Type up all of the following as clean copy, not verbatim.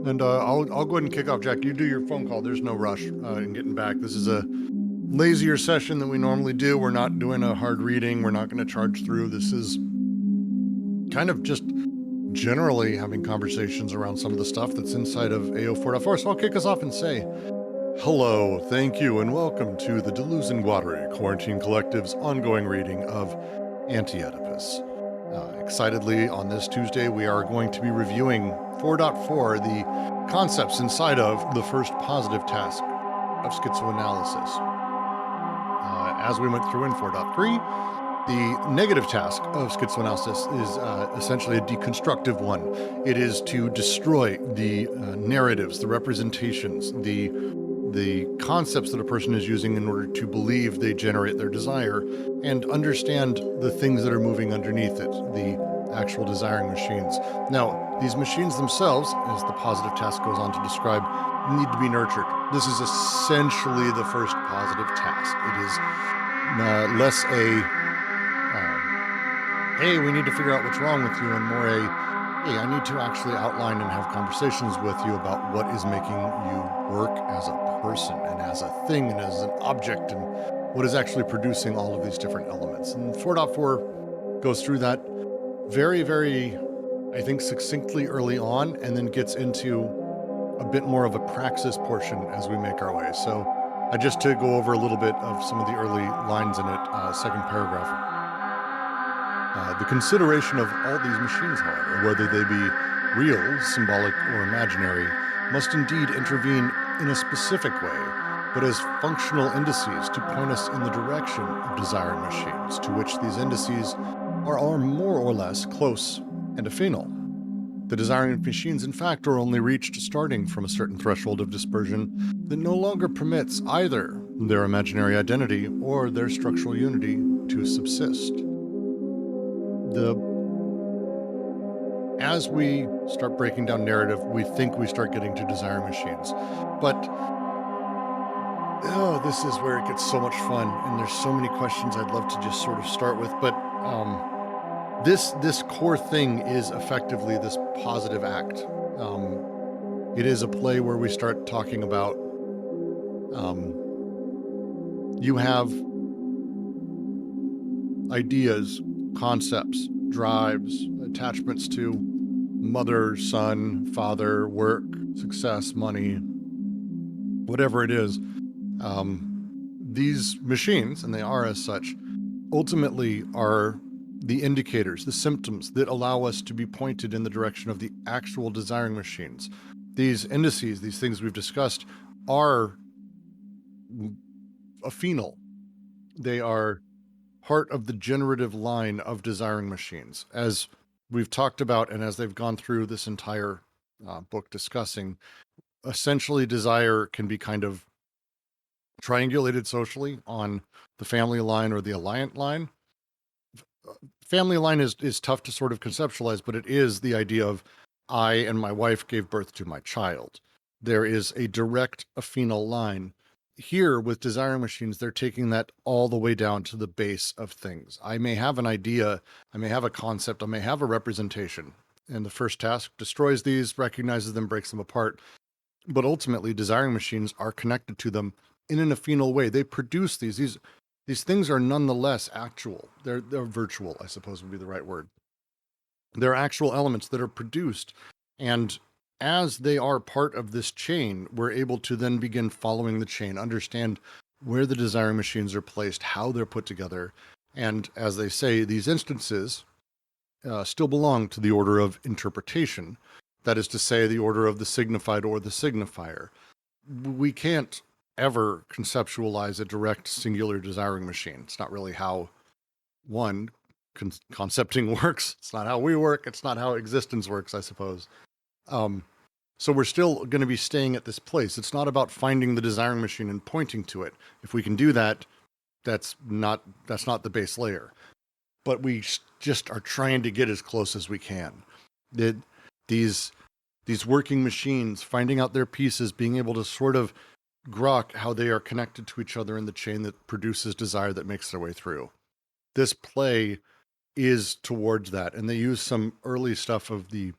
And I'll go ahead and kick off, Jack. You do your phone call. There's no rush in getting back. This is a lazier session than we normally do. We're not doing a hard reading. We're not going to charge through. This is kind of just generally having conversations around some of the stuff that's inside of AO4.4. So I'll kick us off and say, hello, thank you, and welcome to the Deleuze and Guattari Quarantine Collective's ongoing reading of Anti-Oedipus. Excitedly, on this Tuesday, we are going to be reviewing 4.4, the concepts inside of the first positive task of schizoanalysis. As we went through in 4.3, the negative task of schizoanalysis is essentially a deconstructive one. It is to destroy the narratives, the representations, the concepts that a person is using in order to believe they generate their desire, and understand the things that are moving underneath it, the actual desiring machines. Now, these machines themselves, as the positive task goes on to describe, need to be nurtured. This is essentially the first positive task. It is less hey, we need to figure out what's wrong with you, and more hey, I need to actually outline and have conversations with you about what is making you work as a person and as a thing and as an object, and what is actually producing all of these different elements. And 4.4 goes through that very, very, I think, succinctly early on, and then gets into a bit more of a praxis portion as we make our way. So just to go over a little bit of some of the early lines in it, second paragraph. The consideration of all these machines, however, whether they be real, symbolic, or imaginary, must indeed intervene in a specific way, but as functional indices to point us in the direction of desiring machines, to which these indices are more or less close and affinal. The desiring machines, in fact, are only reached starting from a certain threshold of dispersion that no longer permits either their imaginary identity or their structural unity to subsist. As we start breaking down narrative, we think we start getting to desiring machines. But this is where it gets so much fun, and there's so many questions I'd love to just sort of start with. But this core thing is effectively this positive act. It is a play where we start talking about you have ideas, concepts, drives, attachments to mother, son, father, work, success, money, whatever it is. These machines, and they are as such, ultimately are the indicators, the symptoms that allow us to be pointed in the direction of the actual desiring machines. These indices, these things we've discussed, are affinal. They are part of the generative line of desiring machines. As we've talked about, and as they've gone through this entire book discussing, essentially desire can be kind of triangulated socially on the family line or the alliant line. Family line is tough to sort of conceptualize, but it is the idea of I and my wife gave birth to my child. There is a direct affinal line. Here with desiring machines, they're taking that all the way down to the base of things. I may have an idea, I may have a concept, I may have a representation. And the first task destroys these, recognizes them, breaks them apart. But ultimately, desiring machines are connected to them in an affinal way. They produce these things are nonetheless actual. They're virtual, I suppose would be the right word. They're actual elements that are produced, and as they are part of this chain, we're able to then begin following the chain, understand where the desiring machines are placed, how they're put together. And as they say, these instances still belong to the order of interpretation. That is to say, the order of the signified or the signifier. We can't ever conceptualize a direct singular desiring machine. It's not really how concepting works. It's not how we work. It's not how existence works, I suppose. So we're still going to be staying at this place. It's not about finding the desiring machine and pointing to it. If we can do that, that's not the base layer. But we just are trying to get as close as we can. These working machines, finding out their pieces, being able to sort of grok how they are connected to each other in the chain that produces desire that makes their way through. This play is towards that, and they use some early stuff of the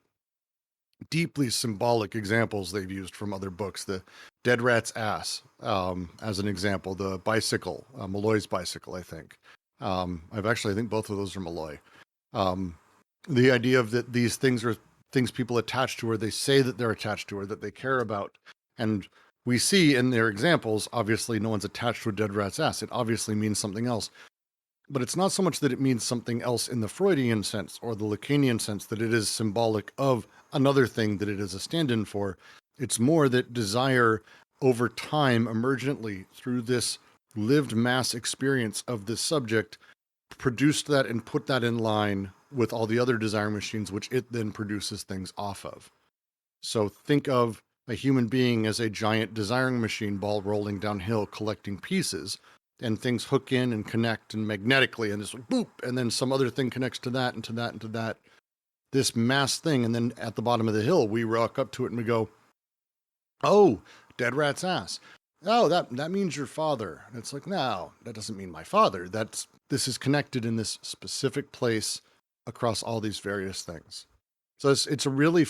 deeply symbolic examples they've used from other books. The dead rat's ass, as an example. The bicycle, Malloy's bicycle, I think. I think both of those are Malloy. Um, the idea of that these things are things people attach to, or they say that they're attached to, or that they care about. And we see in their examples, obviously, no one's attached to a dead rat's ass. It obviously means something else. But it's not so much that it means something else in the Freudian sense or the Lacanian sense, that it is symbolic of another thing that it is a stand in for. It's more that desire over time, emergently, through this lived mass experience of this subject, produced that and put that in line with all the other desire machines, which it then produces things off of. So think of a human being as a giant desiring machine ball rolling downhill, collecting pieces, and things hook in and connect and magnetically, and it's like boop, and then some other thing connects to that and to that and to that. This mass thing, and then at the bottom of the hill, we rock up to it and we go, "Oh, dead rat's ass. Oh, that means your father." And it's like, no, that doesn't mean my father. This is connected in this specific place across all these various things. So it's a really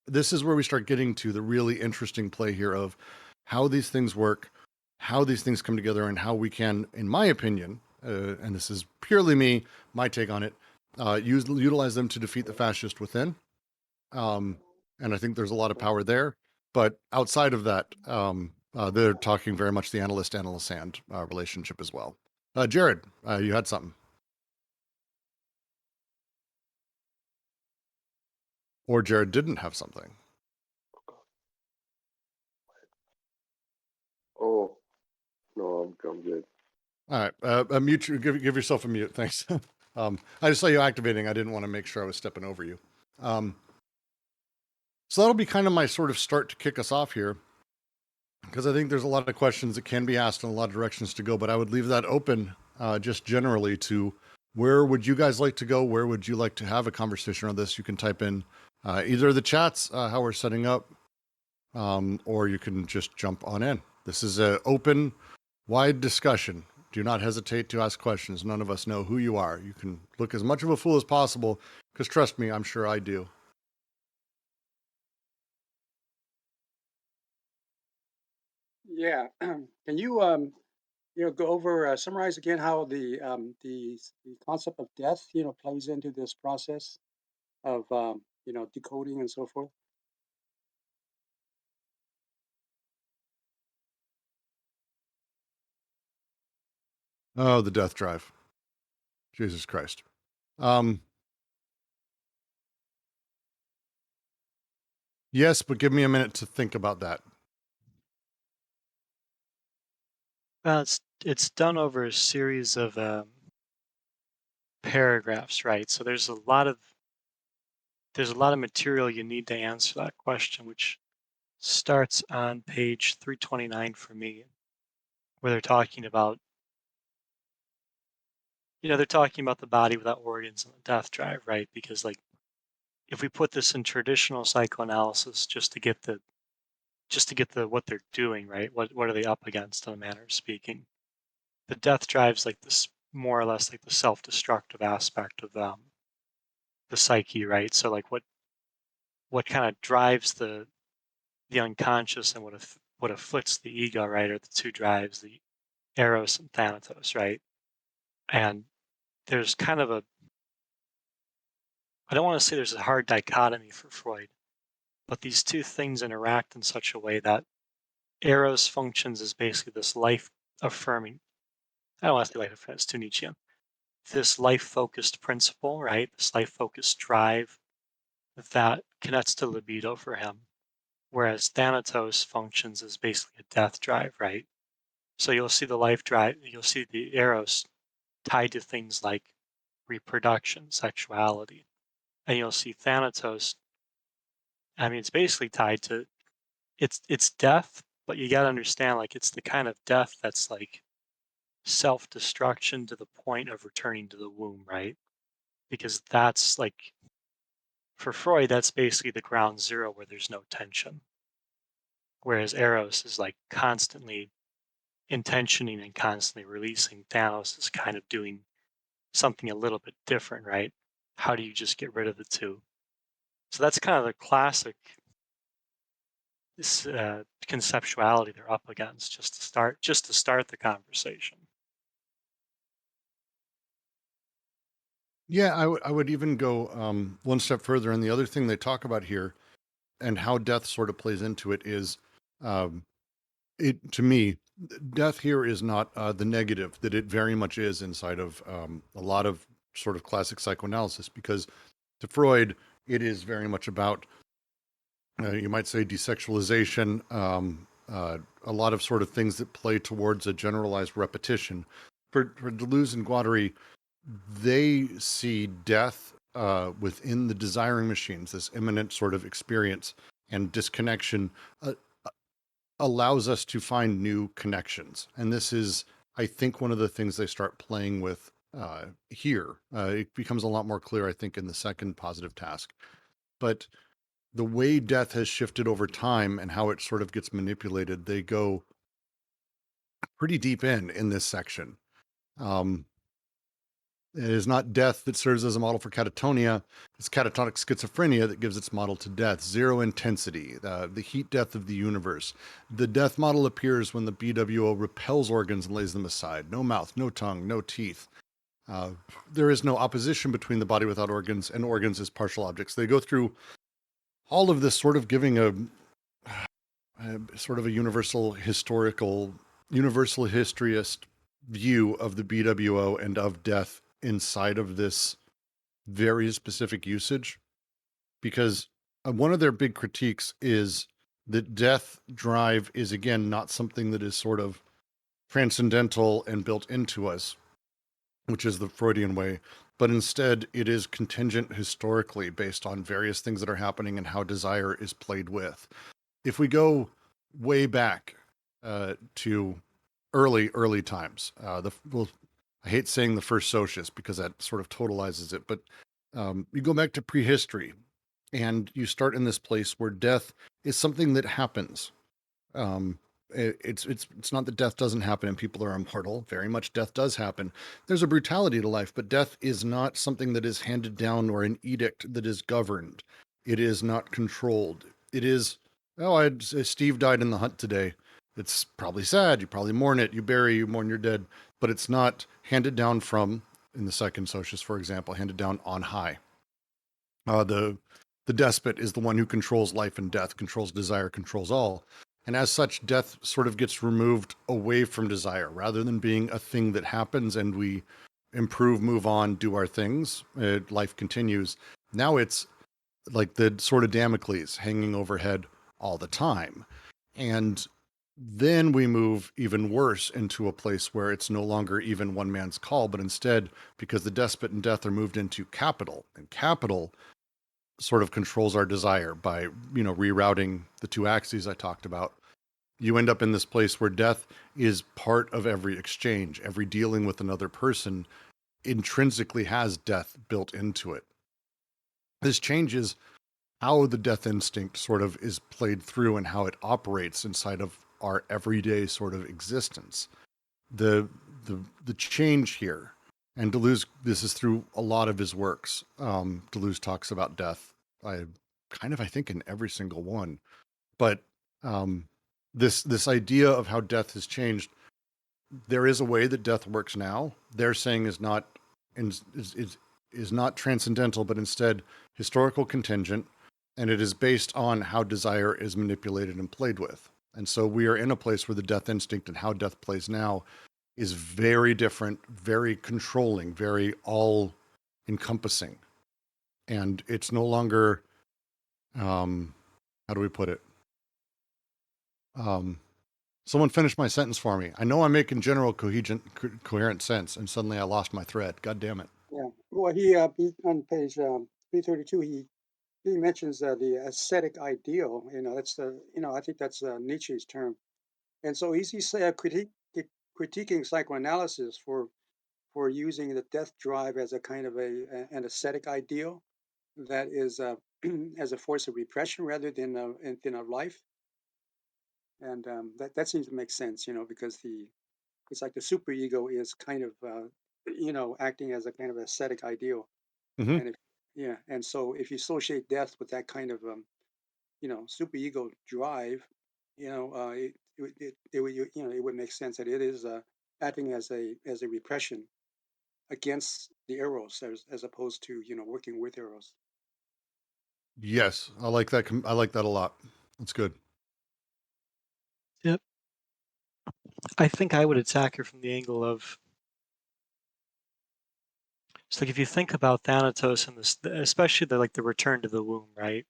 this is where we start getting to the really interesting play here of how these things work, how these things come together, and how we can, in my opinion, and this is purely me, my take on it, utilize them to defeat the fascist within. Um, and I think there's a lot of power there. But outside of that, they're talking very much the analyst-analysand relationship as well. Jared, you had something. Or Jared didn't have something. Oh, no, I'm good. All right, mute. Give yourself a mute. Thanks. I just saw you activating. I didn't want to make sure I was stepping over you. So that'll be kind of my sort of start to kick us off here, because I think there's a lot of questions that can be asked and a lot of directions to go. But I would leave that open, just generally, to where would you guys like to go? Where would you like to have a conversation on this? You can type in either of the chats, how we're setting up, or you can just jump on in. This is an open, wide discussion. Do not hesitate to ask questions. None of us know who you are. You can look as much of a fool as possible, because trust me, I'm sure I do. Yeah. Can you go over summarize again how the concept of death plays into this process of decoding and so forth? Oh, the death drive. Jesus Christ. Um, yes, but give me a minute to think about that. Well, it's done over a series of paragraphs, right? So there's a lot of material you need to answer that question, which starts on page 329 for me, where they're talking about the body without organs and the death drive, right? Because like if we put this in traditional psychoanalysis, just to get the what they're doing, right? What are they up against in a manner of speaking? The death drive's like this more or less like the self-destructive aspect of the psyche, right? So like what kind of drives the unconscious and what afflicts the ego, right? Are the two drives, the eros and thanatos, right? And there's kind of I don't want to say there's a hard dichotomy for Freud, but these two things interact in such a way that eros functions as basically this life affirming. I don't want to say life affirming, it's too Nietzschean. This life focused principle, right? This life focused drive that connects to libido for him. Whereas Thanatos functions as basically a death drive, right? So you'll see the life drive, you'll see the eros tied to things like reproduction, sexuality. And you'll see Thanatos, I mean, it's basically tied to it's death, but you gotta understand like it's the kind of death that's like self-destruction to the point of returning to the womb, right? Because that's like for Freud, that's basically the ground zero where there's no tension. Whereas Eros is like constantly intentioning and constantly releasing. Thanos is kind of doing something a little bit different, right? How do you just get rid of the two? So that's kind of the classic conceptuality they're up against just to start the conversation. Yeah, I would even go one step further. And the other thing they talk about here and how death sort of plays into it is, um, it to me, death here is not the negative that it very much is inside of a lot of sort of classic psychoanalysis, because to Freud, it is very much about, you might say, desexualization, a lot of sort of things that play towards a generalized repetition. For Deleuze and Guattari, they see death within the desiring machines, this imminent sort of experience and disconnection, uh, allows us to find new connections. And this is, I think, one of the things they start playing with here. It becomes a lot more clear, I think, in the second positive task. But the way death has shifted over time and how it sort of gets manipulated, they go pretty deep in this section. Um, It is not death that serves as a model for catatonia. It's catatonic schizophrenia that gives its model to death. Zero intensity, the heat death of the universe. The death model appears when the BWO repels organs and lays them aside. No mouth, no tongue, no teeth. There is no opposition between the body without organs and organs as partial objects. They go through all of this, sort of giving a sort of a universal historyist view of the BWO and of death inside of this very specific usage. Because one of their big critiques is that death drive is, again, not something that is sort of transcendental and built into us, which is the Freudian way, but instead it is contingent historically based on various things that are happening and how desire is played with. If we go way back to early times, I hate saying the first socius because that sort of totalizes it, but you go back to prehistory and you start in this place where death is something that happens. Um, it's not that death doesn't happen and people are immortal. Very much death does happen. There's a brutality to life, but death is not something that is handed down or an edict that is governed. It is not controlled. It is, Steve died in the hunt today. It's probably sad. You probably mourn it. You mourn your dead, but it's not handed down from, in the second socius, for example, handed down on high. The despot is the one who controls life and death, controls desire, controls all. And as such, death sort of gets removed away from desire rather than being a thing that happens and we improve, move on, do our things. Life continues. Now it's like the sort of Damocles hanging overhead all the time. And then we move even worse into a place where it's no longer even one man's call, but instead, because the despot and death are moved into capital, and capital sort of controls our desire by, rerouting the two axes I talked about. You end up in this place where death is part of every exchange. Every dealing with another person intrinsically has death built into it. This changes how the death instinct sort of is played through and how it operates inside of our everyday sort of existence. The the change here, and Deleuze, this is through a lot of his works. Deleuze talks about death. I think in every single one, but um, this idea of how death has changed. There is a way that death works now. They're saying is not is not transcendental, but instead historical contingent, and it is based on how desire is manipulated and played with. And so we are in a place where the death instinct and how death plays now is very different, very controlling, very all encompassing. And it's no longer, how do we put it? Um, Someone finish my sentence for me. I know I'm making general coherent sense, and suddenly I lost my thread. God damn it. Yeah. Well, he on page 332, he mentions the ascetic ideal. That's the I think that's Nietzsche's term. And so he's critiquing psychoanalysis for using the death drive as a kind of an ascetic ideal that is as a force of repression rather than of life. And that seems to make sense, because it's like the superego is kind of acting as a kind of ascetic ideal. Mm-hmm. And Yeah, and so if you associate death with that kind of superego drive, it would it would make sense that it is acting as a repression against the eros as opposed to working with eros. Yes, I like that. I like that a lot. That's good. Yep. I think I would attack her from the angle of, it's like if you think about Thanatos and this, especially the return to the womb, right?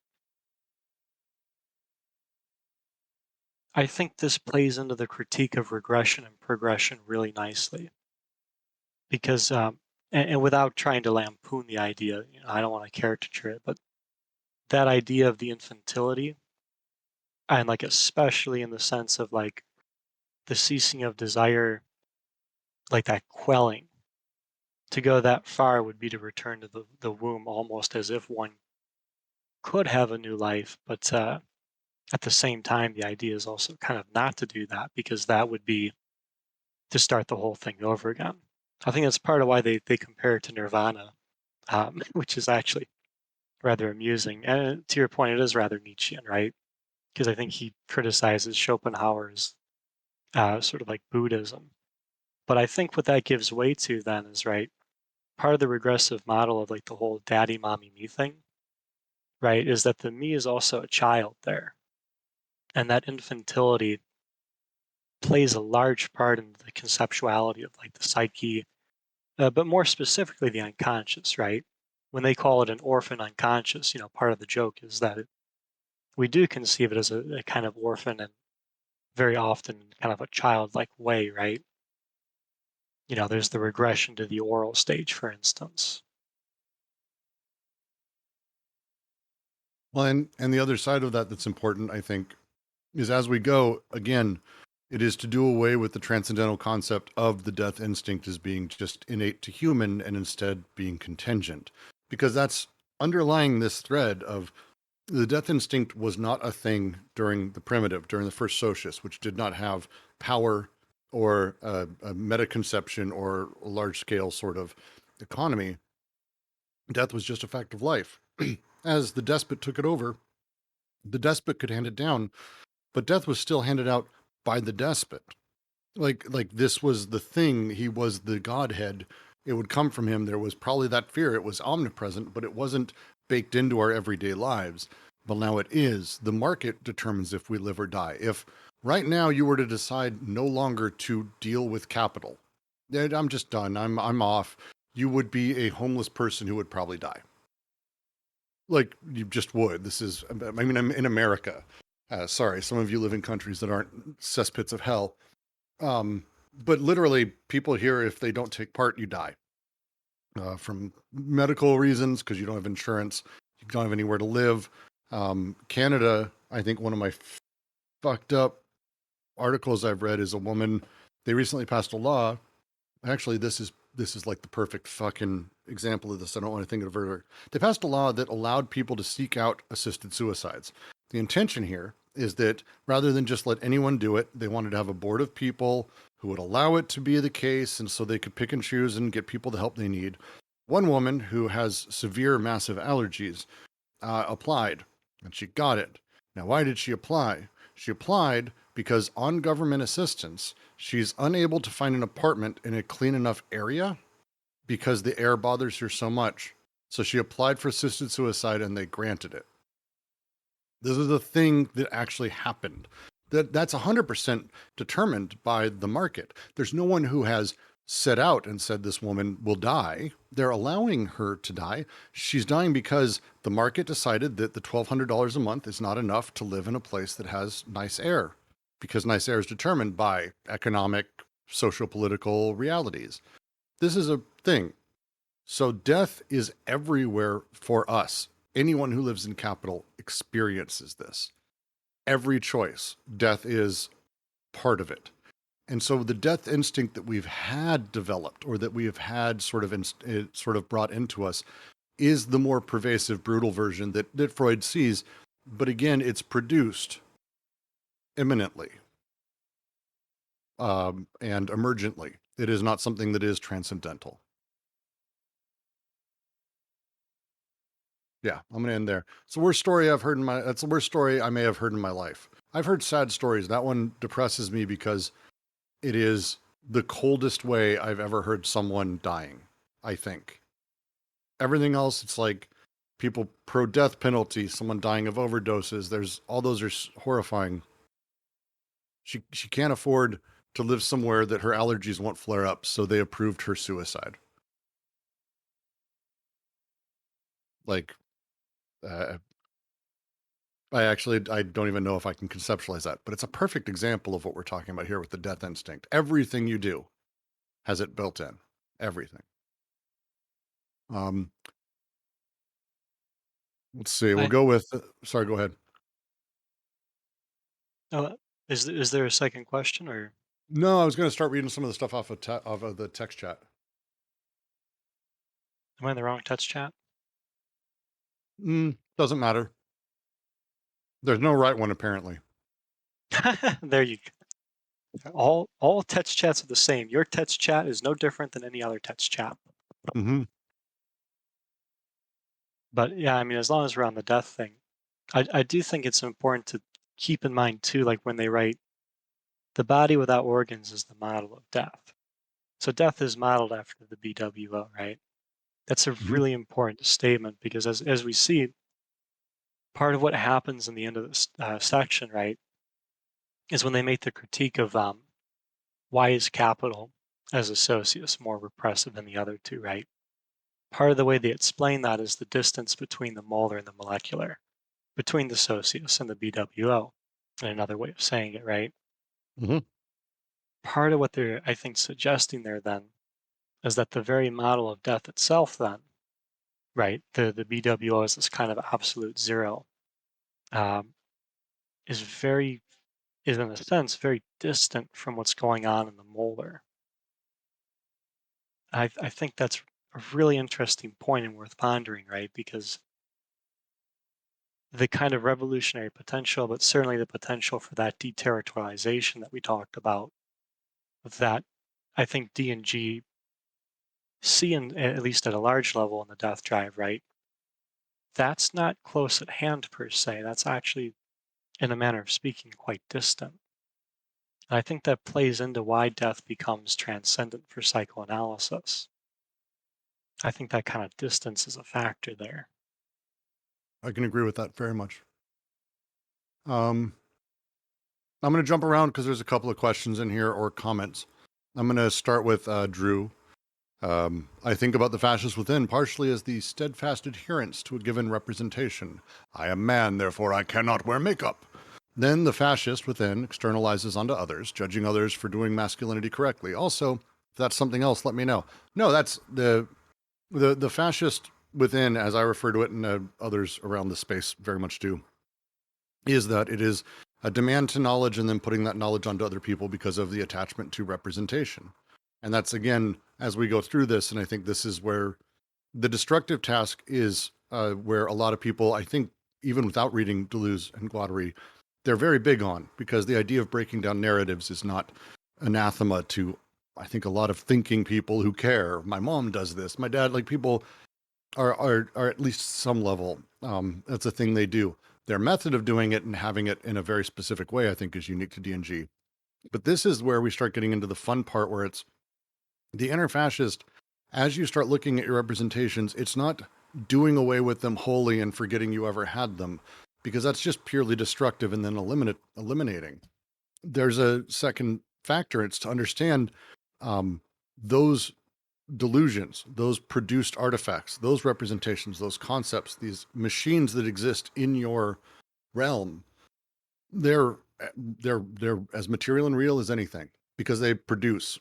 I think this plays into the critique of regression and progression really nicely because, and without trying to lampoon the idea, I don't want to caricature it, but that idea of the infantility, and like especially in the sense of like the ceasing of desire, like that quelling, to go that far would be to return to the womb almost as if one could have a new life, but at the same time, the idea is also kind of not to do that because that would be to start the whole thing over again. I think that's part of why they compare it to nirvana, which is actually rather amusing. And to your point, it is rather Nietzschean, right? Because I think he criticizes Schopenhauer's sort of like Buddhism. But I think what that gives way to then is, right, part of the regressive model of like the whole daddy, mommy, me thing, right, is that the me is also a child there. And that infantility plays a large part in the conceptuality of like the psyche, but more specifically the unconscious, right? When they call it an orphan unconscious, part of the joke is that we do conceive it as a kind of orphan and very often kind of a childlike way, right? There's the regression to the oral stage, for instance. Well, and the other side of that that's important, I think, is as we go, again, it is to do away with the transcendental concept of the death instinct as being just innate to human and instead being contingent. Because that's underlying this thread of the death instinct was not a thing during the primitive, during the first socius, which did not have power or a meta-conception or a large-scale sort of economy. Death was just a fact of life. As the despot took it over, the despot could hand it down, but death was still handed out by the despot. Like this was the thing. He was the godhead. It would come from him. There was probably that fear. It was omnipresent, but it wasn't baked into our everyday lives. But now it is. The market determines if we live or die. If right now you were to decide no longer to deal with capital, I'm just done. I'm off. You would be a homeless person who would probably die. Like you just would. This is. I mean, I'm in America. Sorry, some of you live in countries that aren't cesspits of hell. But literally, people here, if they don't take part, you die from medical reasons because you don't have insurance, you don't have anywhere to live. Canada, I think one of my fucked up articles I've read is a woman. They recently passed a law. Actually, this is like the perfect fucking example of this. I don't want to think of it further. They passed a law that allowed people to seek out assisted suicides. The intention here is that rather than just let anyone do it, they wanted to have a board of people who would allow it to be the case, and so they could pick and choose and get people the help they need. One woman who has severe, massive allergies applied, and she got it. Now, why did she apply? She applied because on government assistance, she's unable to find an apartment in a clean enough area because the air bothers her so much. So she applied for assisted suicide and they granted it. This is a thing that actually happened. That's 100% determined by the market. There's no one who has set out and said this woman will die. They're allowing her to die. She's dying because the market decided that the $1,200 a month is not enough to live in a place that has nice air, because nice air is determined by economic, socio-political realities. This is a thing. So death is everywhere for us. Anyone who lives in capital experiences this. Every choice, death is part of it. And so the death instinct that we've had developed, or that we have had sort of brought into us, is the more pervasive, brutal version that Freud sees. But again, it's produced imminently and emergently. It is not something that is transcendental. Yeah, I'm gonna end there. It's the worst story I've heard in my. That's the worst story I may have heard in my life. I've heard sad stories. That one depresses me because it is the coldest way I've ever heard someone dying. I think everything else, it's like people pro death penalty, someone dying of overdoses. There's all those are horrifying. She can't afford to live somewhere that her allergies won't flare up, so they approved her suicide. Like, uh, I don't even know if I can conceptualize that, but it's a perfect example of what we're talking about here with the death instinct. Everything you do has it built in. Everything. Um, let's see. We'll I go with. Sorry, go ahead. oh, is there a second question or No, I was going to start reading some of the stuff off of the text chat. am I in the wrong text chat? Doesn't matter. There's no right one apparently. There you go. All text chats are the same. Your text chat is no different than any other text chat. Mm-hmm. But yeah, I mean, as long as we're on the death thing, I do think it's important to keep in mind too, like when they write, the body without organs is the model of death. So death is modeled after the BWO, right? That's a Mm-hmm. really important statement because as we see, part of what happens in the end of this section, right, is when they make the critique of why is capital as a socius more repressive than the other two, right? Part of the way they explain that is the distance between the molar and the molecular, between the socius and the BWO, and another way of saying it, right? Mm-hmm. Part of what they're, I think, suggesting there then is that the very model of death itself, then, right, the BWO is this kind of absolute zero, um, is is in a sense very distant from what's going on in the molar. I think that's a really interesting point and worth pondering, right? Because the kind of revolutionary potential, but certainly the potential for that deterritorialization that we talked about, that I think D and G see, at least at a large level in the death drive, right? That's not close at hand per se. That's actually, in a manner of speaking, quite distant. And I think that plays into why death becomes transcendent for psychoanalysis. I think that kind of distance is a factor there. I can agree with that very much. I'm going to jump around because there's a couple of questions in here or comments. I'm going to start with Drew. I think about the fascist within partially as the steadfast adherence to a given representation. I am man, therefore I cannot wear makeup. Then the fascist within externalizes onto others, judging others for doing masculinity correctly. Also, if that's something else, let me know. No, that's the fascist within, as I refer to it, and others around the space very much do, is that it is a demand to knowledge and then putting that knowledge onto other people because of the attachment to representation. And that's, again, as we go through this, and I think this is where the destructive task is, where a lot of people, I think, even without reading Deleuze and Guattari, they're very big on, because the idea of breaking down narratives is not anathema to, I think, a lot of thinking people who care. My mom does this, my dad, like people are at least some level. That's a thing they do. Their method of doing it and having it in a very specific way, I think, is unique to D&G. But this is where we start getting into the fun part, where it's the inner fascist. As you start looking at your representations, it's not doing away with them wholly and forgetting you ever had them, because that's just purely destructive and then eliminating. There's a second factor. It's to understand those delusions, those produced artifacts, those representations, those concepts, these machines that exist in your realm. They're they're as material and real as anything, because they produce,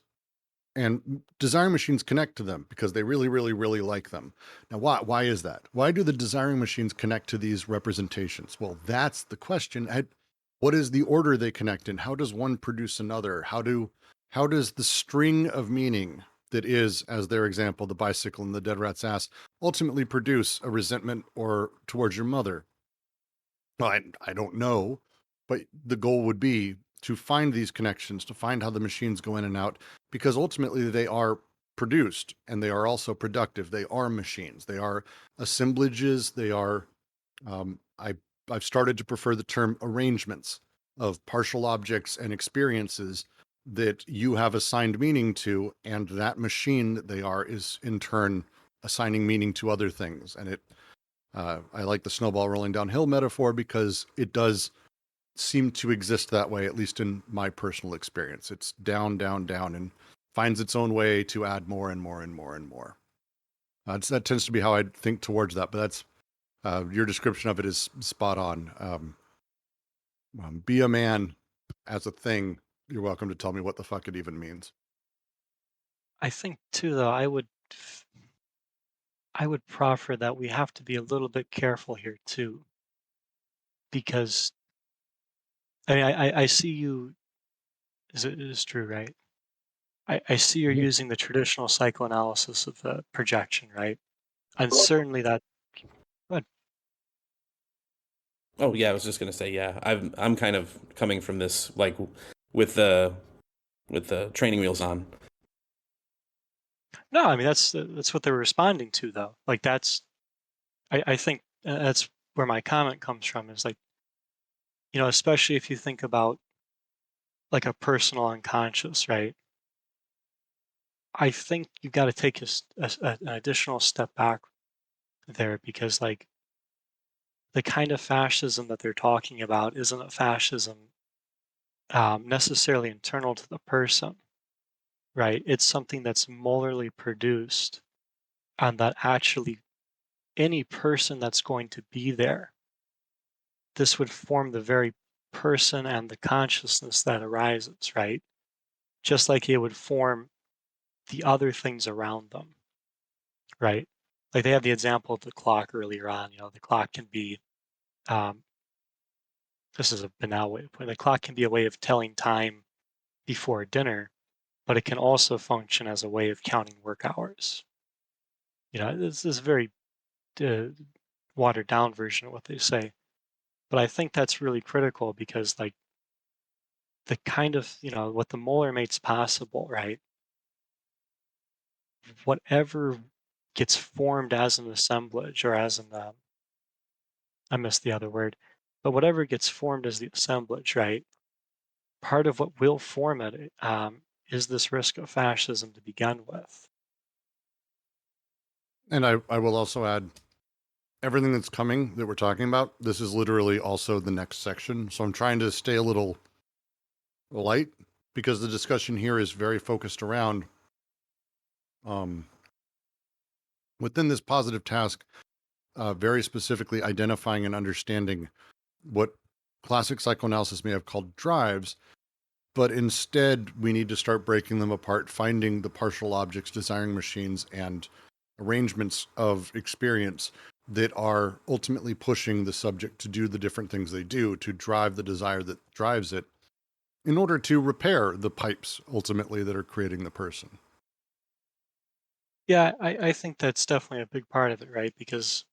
and desiring machines connect to them because they really, really, really like them. Now, why is that? Why do the desiring machines connect to these representations? Well, that's the question. What is the order they connect in? How does one produce another? How does the string of meaning that is, as their example, the bicycle and the dead rat's ass, ultimately produce a resentment or towards your mother? Well, I don't know, but the goal would be to find these connections, to find how the machines go in and out, because ultimately they are produced, and they are also productive. They are machines. They are assemblages. They are, I've started to prefer the term arrangements of partial objects and experiences that you have assigned meaning to, and that machine that they are is in turn assigning meaning to other things. And I like the snowball rolling downhill metaphor because it does seem to exist that way, at least in my personal experience. It's down, down, down, and finds its own way to add more and more and more and more. That tends to be how I think towards that, but that's your description of it is spot on. Be a man as a thing. You're welcome to tell me what the fuck it even means. I think too, though, I would proffer that we have to be a little bit careful here too, because I mean, I see you. It is true, right? I see you're Mhm. using the traditional psychoanalysis of the projection, right? And Well, certainly that. But Oh yeah, I was just gonna say, yeah, I'm kind of coming from this like with the training wheels on. no, I mean that's what they're responding to, though. Like I think that's where my comment comes from. Is like, especially if you think about like a personal unconscious, right? I think you've got to take an additional step back there, because like the kind of fascism that they're talking about isn't a fascism necessarily internal to the person, right? It's something that's molarly produced, and that actually any person that's going to be there, this would form the very person and the consciousness that arises, right? Just like it would form the other things around them, right? Like they have the example of the clock earlier on. The clock can be, um, this is a banal way of putting it, the clock can be a way of telling time before dinner, but it can also function as a way of counting work hours. This is a very uh, watered down version of what they say. But I think that's really critical, because like the kind of, what the molar makes possible, right? Whatever gets formed as an assemblage, or as an, I missed the other word, but whatever gets formed as the assemblage, right? Part of what will form it is this risk of fascism to begin with. And I will also add everything that's coming that we're talking about. This is literally also the next section. So I'm trying to stay a little light because the discussion here is very focused around within this positive task, very specifically identifying and understanding what classic psychoanalysis may have called drives, but instead we need to start breaking them apart, finding the partial objects, desiring machines, and arrangements of experience that are ultimately pushing the subject to do the different things they do, to drive the desire that drives it, in order to repair the pipes ultimately that are creating the person. Yeah, I think that's definitely a big part of it, right? Because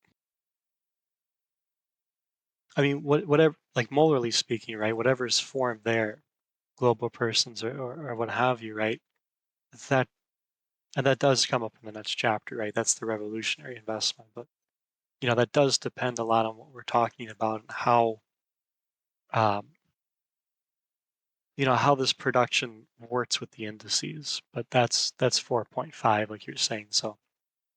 I mean, whatever, like molarly speaking, right? Whatever is formed there, global persons, or what have you, right? That and that does come up in the next chapter, right? That's the revolutionary investment, but that does depend a lot on what we're talking about, and how um, how this production works with the indices. But that's 4.5, like you're saying, so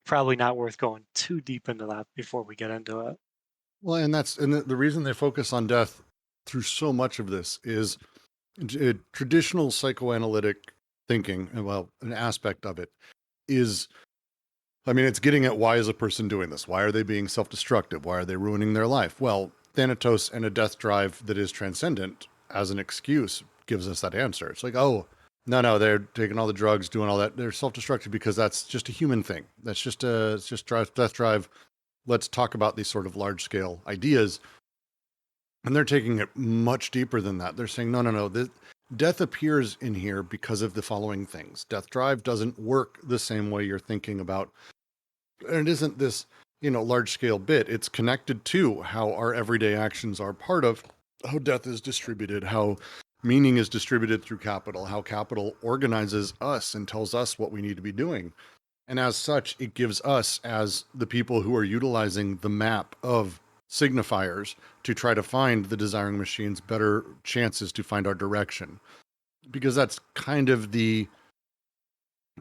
probably not worth going too deep into that before we get into it. Well, and the reason they focus on death through so much of this is traditional psychoanalytic thinking, and well, an aspect of it is, I mean, it's getting at why is a person doing this? Why are they being self-destructive? Why are they ruining their life? Well, Thanatos and a death drive that is transcendent as an excuse gives us that answer. It's like, oh, no, they're taking all the drugs, doing all that. They're self-destructive because that's just a human thing. It's just death drive. Let's talk about these sort of large-scale ideas. And they're taking it much deeper than that. They're saying, no. Death appears in here because of the following things. Death drive doesn't work the same way you're thinking about. And it isn't this, large scale bit. It's connected to how our everyday actions are part of how death is distributed, how meaning is distributed through capital, how capital organizes us and tells us what we need to be doing. And as such, it gives us, as the people who are utilizing the map of signifiers to try to find the desiring machines, better chances to find our direction. Because that's kind of the,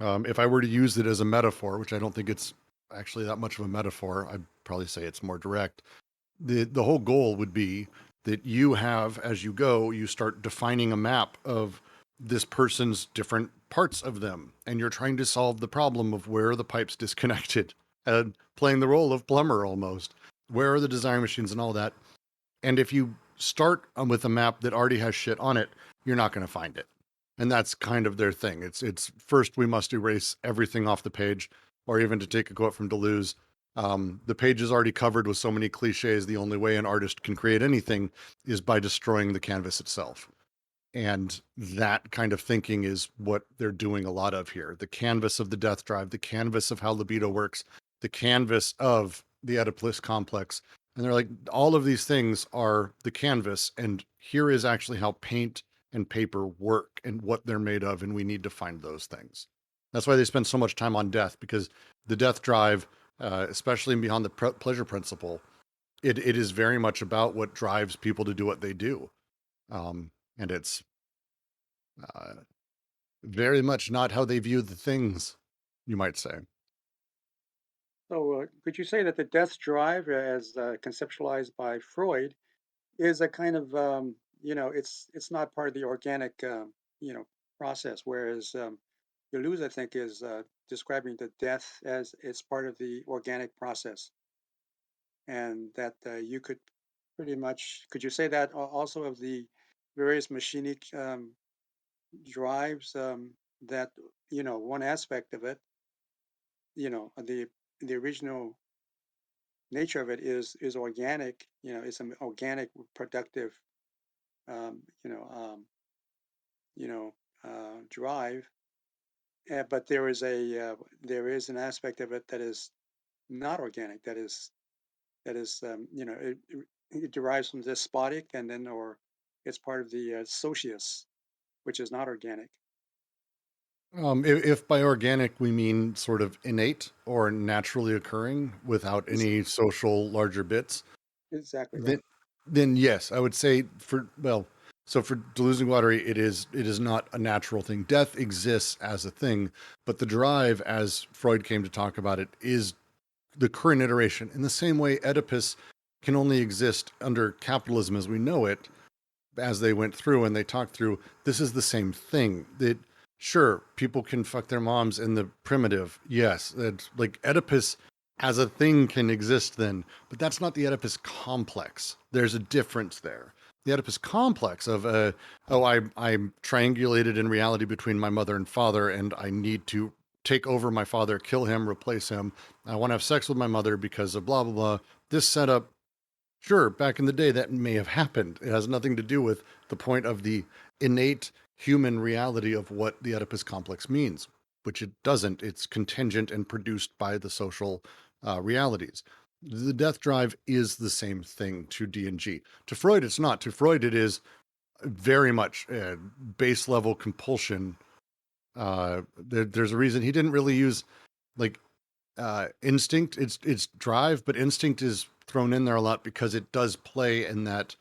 if I were to use it as a metaphor, which I don't think it's actually that much of a metaphor, I'd probably say it's more direct. The whole goal would be that you have, as you go, you start defining a map of this person's different parts of them, and you're trying to solve the problem of where are the pipes disconnected, and playing the role of plumber almost. Where are the desiring machines and all that? And if you start with a map that already has shit on it, you're not going to find it. And that's kind of their thing. It's first we must erase everything off the page, or even to take a quote from Deleuze, the page is already covered with so many cliches. The only way an artist can create anything is by destroying the canvas itself. And that kind of thinking is what they're doing a lot of here. The canvas of the death drive, the canvas of how libido works, the canvas of the Oedipus complex. And they're like, all of these things are the canvas. And here is actually how paint and paper work and what they're made of. And we need to find those things. That's why they spend so much time on death, because the death drive, especially beyond the pleasure principle, it is very much about what drives people to do what they do. And it's very much not how they view the things, you might say. So, could you say that the death drive, as conceptualized by Freud, is a kind of it's not part of the organic process, whereas Deleuze, I think, is describing the death as it's part of the organic process, and that you could pretty much could you say that also of the various machinic drives that one aspect of it, the original nature of it is organic, it's an organic productive um, you know um, drive, but there is an aspect of it that is not organic, that is it derives from despotic, and then or it's part of the socius, which is not organic. If by organic we mean sort of innate or naturally occurring without It's any social larger bits, exactly right. then then yes, I would say so for Deleuze and Guattari, it is not a natural thing. Death exists as a thing, but the drive, as Freud came to talk about it, is the current iteration. In the same way, Oedipus can only exist under capitalism as we know it, as they went through and they talked through, this is the same thing. That sure, people can fuck their moms in the primitive. Yes, it's like Oedipus as a thing can exist then, but that's not the Oedipus complex. There's a difference there. The Oedipus complex of I'm triangulated in reality between my mother and father, and I need to take over my father, kill him, replace him. I want to have sex with my mother because of blah blah blah. This setup, sure, back in the day that may have happened. It has nothing to do with the point of the innate human reality of what the Oedipus complex means, which it doesn't. It's contingent and produced by the social realities. The death drive is the same thing to D&G. To Freud, it's not. To Freud, it is very much base level compulsion. There's a reason he didn't really use like instinct. It's drive, but instinct is thrown in there a lot because it does play in that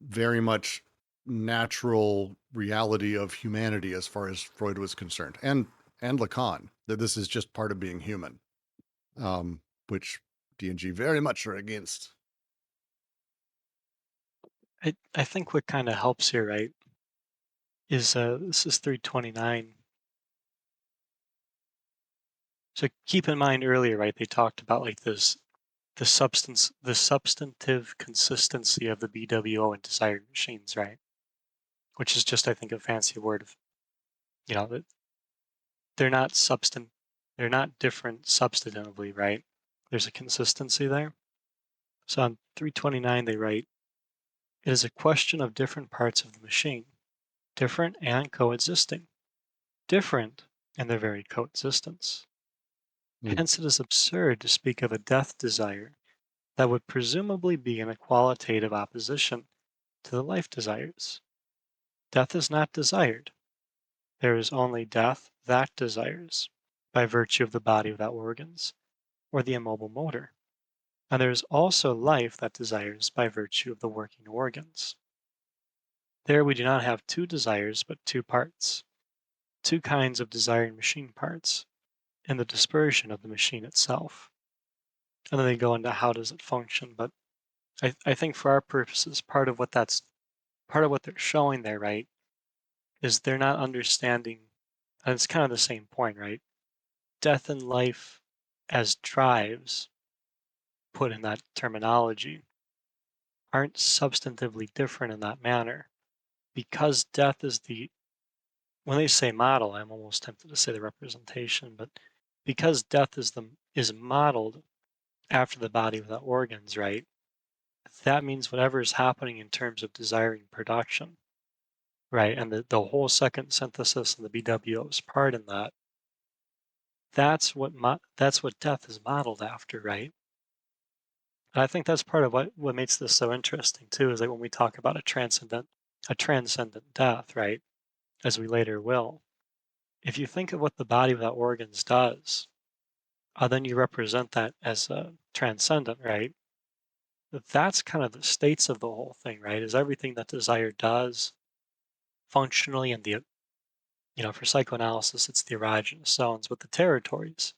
very much natural reality of humanity as far as Freud was concerned, and Lacan, that this is just part of being human, which D&G very much are against. I think what kind of helps here, right, is this is 329. So keep in mind earlier, right, they talked about like the substantive consistency of the BWO and desired machines, right? Which is just, I think, a fancy word of, that they're not they're not different substantively, right? There's a consistency there. So on 329, they write, it is a question of different parts of the machine, different and coexisting, different in their very coexistence. Mm. Hence, it is absurd to speak of a death desire that would presumably be in a qualitative opposition to the life desires. Death is not desired. There is only death that desires, by virtue of the body without organs, or the immobile motor. And there is also life that desires by virtue of the working organs. There we do not have two desires, but two parts, two kinds of desiring machine parts, in the dispersion of the machine itself. And then they go into how does it function. But I think for our purposes, part of what they're showing there, right, is they're not understanding, and it's kind of the same point, right? Death and life as drives, put in that terminology, aren't substantively different in that manner. Because death is when they say model, I'm almost tempted to say the representation, but because death is modeled after the body without organs, right? That means whatever is happening in terms of desiring production, right? And the whole second synthesis and the BWO's part in that, that's what death is modeled after, right? And I think that's part of what makes this so interesting too, is like when we talk about a transcendent death, right? As we later will. If you think of what the body without organs does, then you represent that as a transcendent, right? That's kind of the states of the whole thing, right? Is everything that desire does functionally, and for psychoanalysis, it's the erogenous zones, but the territories,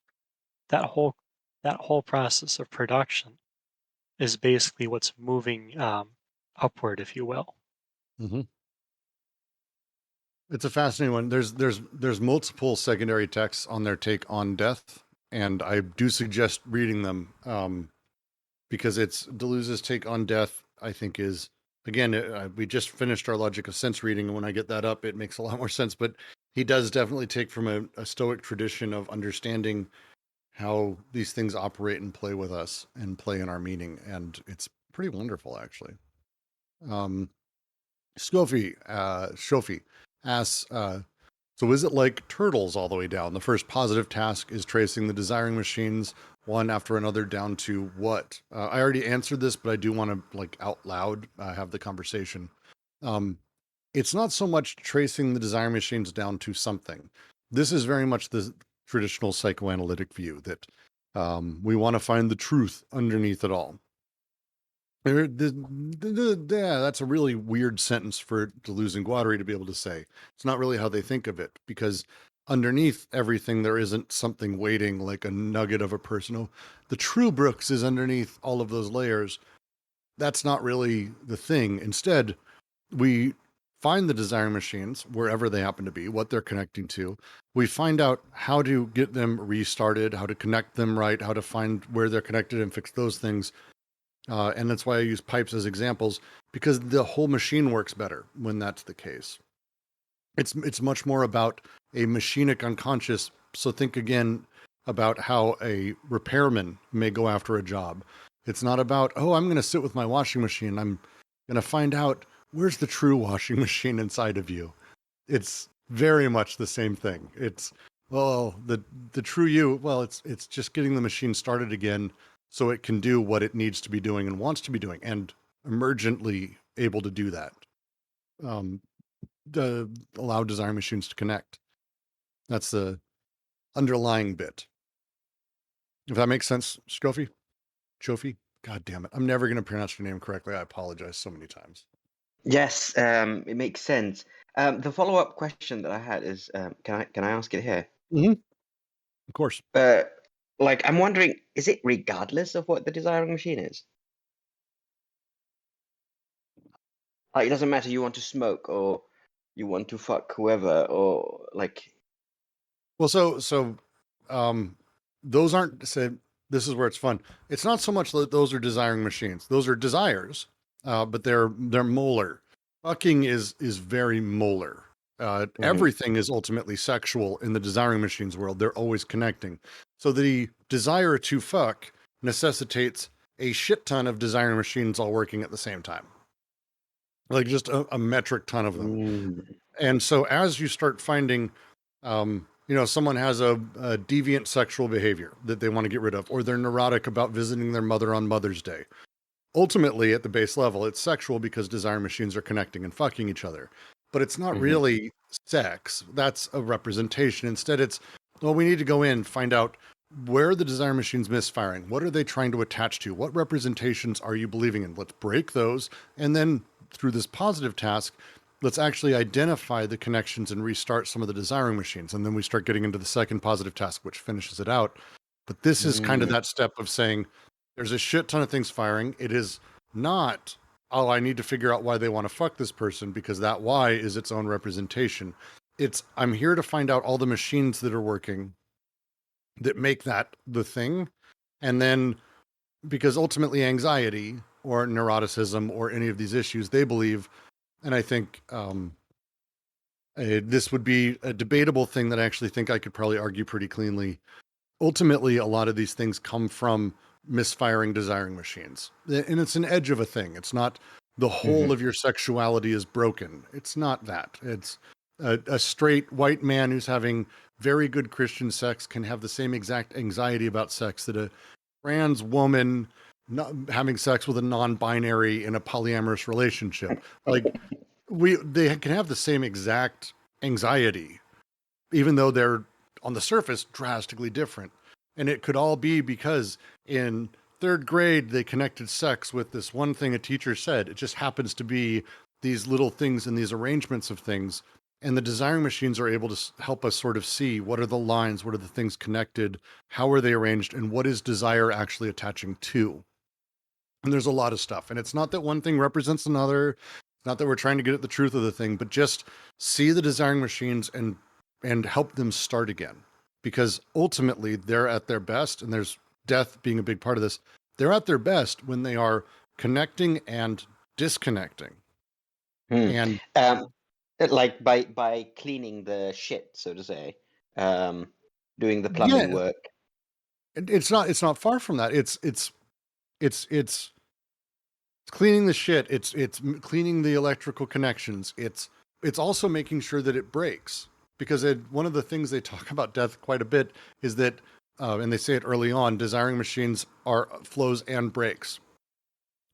that whole process of production is basically what's moving upward, if you will. Mm-hmm. It's a fascinating one. There's multiple secondary texts on their take on death, and I do suggest reading them because it's Deleuze's take on death. I think is again we just finished our Logic of Sense reading, and when I get that up, it makes a lot more sense. But he does definitely take from a Stoic tradition of understanding how these things operate and play with us and play in our meaning, and it's pretty wonderful actually. Shofi asks, so is it like turtles all the way down? The first positive task is tracing the desiring machines one after another down to what? I already answered this, but I do want to like out loud have the conversation. It's not so much tracing the desiring machines down to something. This is very much the traditional psychoanalytic view that we want to find the truth underneath it all. Yeah, that's a really weird sentence for Deleuze and Guattari to be able to say. It's not really how they think of it, because underneath everything, there isn't something waiting like a nugget of a person. Oh, the true Brooks is underneath all of those layers. That's not really the thing. Instead, we find the desiring machines wherever they happen to be, what they're connecting to. We find out how to get them restarted, how to connect them right, how to find where they're connected and fix those things. And that's why I use pipes as examples, because the whole machine works better when that's the case. It's much more about a machinic unconscious. So think again about how a repairman may go after a job. It's not about, oh, I'm going to sit with my washing machine. I'm going to find out where's the true washing machine inside of you. It's very much the same thing. It's, well, the true you, well, it's just getting the machine started again so it can do what it needs to be doing and wants to be doing, and emergently able to do that. Allow desire machines to connect. That's the underlying bit. If that makes sense, Shofi? God damn it. I'm never going to pronounce your name correctly. I apologize so many times. Yes, it makes sense. The follow-up question that I had is, can I ask it here? Mm-hmm. Of course. I'm wondering, is it regardless of what the desiring machine is? Like, it doesn't matter, you want to smoke or you want to fuck whoever, or like. Well, so those aren't said. This is where it's fun. It's not so much that those are desiring machines. Those are desires, but they're molar. Fucking is very molar. Everything is ultimately sexual in the desiring machines world. They're always connecting. So the desire to fuck necessitates a shit ton of desiring machines all working at the same time. Like just a metric ton of them. And so as you start finding, someone has a deviant sexual behavior that they want to get rid of, or they're neurotic about visiting their mother on Mother's Day. Ultimately, at the base level, it's sexual because desire machines are connecting and fucking each other. but it's not Mhm. really sex. That's a representation. Instead, it's, well, we need to go in, find out where are the desire machines misfiring? What are they trying to attach to? What representations are you believing in? Let's break those. And then through this positive task, let's actually identify the connections and restart some of the desiring machines. And then we start getting into the second positive task, which finishes it out. But this is kind of that step of saying there's a shit ton of things firing. It is not, oh, I need to figure out why they want to fuck this person, because that why is its own representation. It's, I'm here to find out all the machines that are working that make that the thing. And then, because ultimately anxiety or neuroticism or any of these issues, they believe, and I think this would be a debatable thing that I actually think I could probably argue pretty cleanly. Ultimately, a lot of these things come from misfiring desiring machines. And it's an edge of a thing. It's not the whole of your sexuality is broken. It's not that. It's a straight white man who's having very good Christian sex can have the same exact anxiety about sex that a trans woman not having sex with a non-binary in a polyamorous relationship. Like they can have the same exact anxiety, even though they're on the surface drastically different. And it could all be because in third grade, they connected sex with this one thing a teacher said. It just happens to be these little things and these arrangements of things. And the desiring machines are able to help us sort of see what are the lines, what are the things connected, how are they arranged, and what is desire actually attaching to. And there's a lot of stuff. And it's not that one thing represents another. It's not that we're trying to get at the truth of the thing, but just see the desiring machines and help them start again. Because ultimately they're at their best, and there's death being a big part of this. They're at their best when they are connecting and disconnecting. And Like by cleaning the shit, so to say, doing the plumbing yeah, work. it's not far from that. It's cleaning the shit. It's cleaning the electrical connections. It's also making sure that it breaks, because one of the things they talk about death quite a bit is that, and they say it early on, desiring machines are flows and breaks.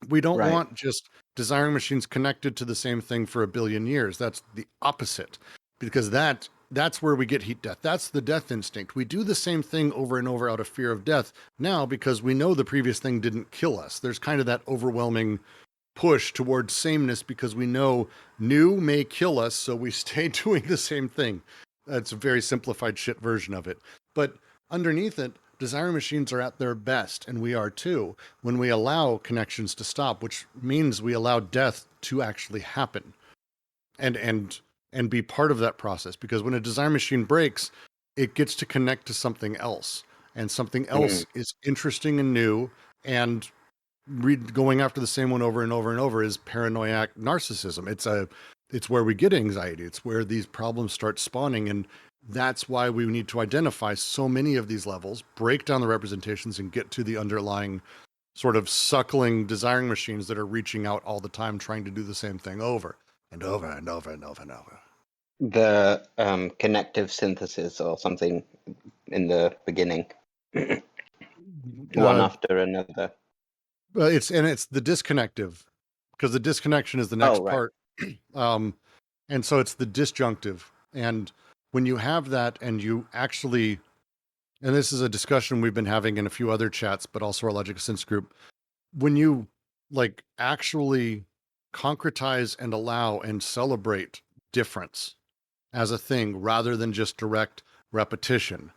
We don't Right. want just desiring machines connected to the same thing for a billion years. That's the opposite, because that's where we get heat death. That's the death instinct. We do the same thing over and over out of fear of death now because we know the previous thing didn't kill us. There's kind of that overwhelming push towards sameness because we know new may kill us, so we stay doing the same thing. That's a very simplified shit version of it. But underneath it, desire machines are at their best, and we are too, when we allow connections to stop, which means we allow death to actually happen and be part of that process. Because when a desire machine breaks, it gets to connect to something else, and something else is interesting and new, and going after the same one over and over and over is paranoid narcissism. It's where we get anxiety. It's where these problems start spawning. And that's why we need to identify so many of these levels, break down the representations, and get to the underlying sort of suckling desiring machines that are reaching out all the time, trying to do the same thing over and over and over and over and over. The connective synthesis or something in the beginning, one after another. It's the disconnective, because the disconnection is the next right. part. And so it's the disjunctive. And when you have that and you actually, and this is a discussion we've been having in a few other chats, but also our Logical Sense group, when you like actually concretize and allow and celebrate difference as a thing rather than just direct repetition.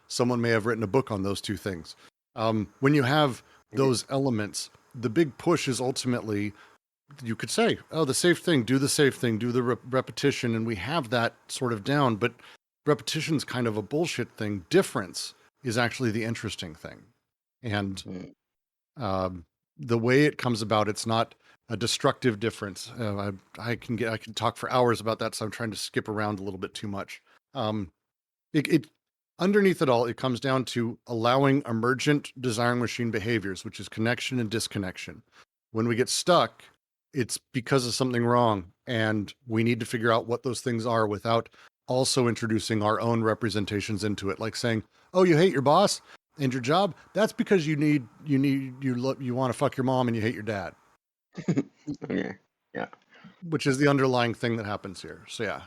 Someone may have written a book on those two things. When you have those elements, the big push is ultimately, you could say, oh, the safe thing, do the safe thing, do the repetition. And we have that sort of down, but repetition's kind of a bullshit thing. Difference is actually the interesting thing. And the way it comes about, it's not a destructive difference. I can talk for hours about that, so I'm trying to skip around a little bit too much. Underneath it all, it comes down to allowing emergent desiring machine behaviors, which is connection and disconnection. When we get stuck, it's because of something wrong, and we need to figure out what those things are without also introducing our own representations into it, like saying, "Oh, you hate your boss and your job? That's because you want to fuck your mom and you hate your dad." Yeah. which is the underlying thing that happens here. So yeah.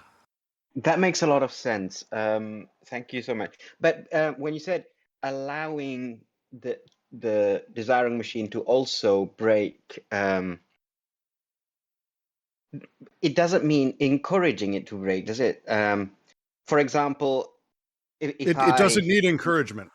That makes a lot of sense. Thank you so much. But when you said allowing the desiring machine to also break, it doesn't mean encouraging it to break, does it? For example, if It doesn't need encouragement.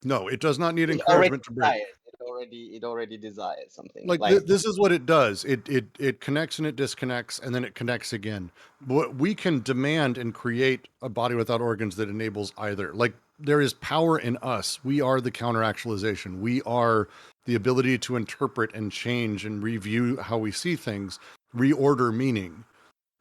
No, it does not need it already encouragement to break. desires, it already desires something Like like this is what it does. It connects and it disconnects and then it connects again. But we can demand and create a body without organs that enables either. Like there is power in us. We are the counteractualization. We are the ability to interpret and change and review how we see things, reorder meaning.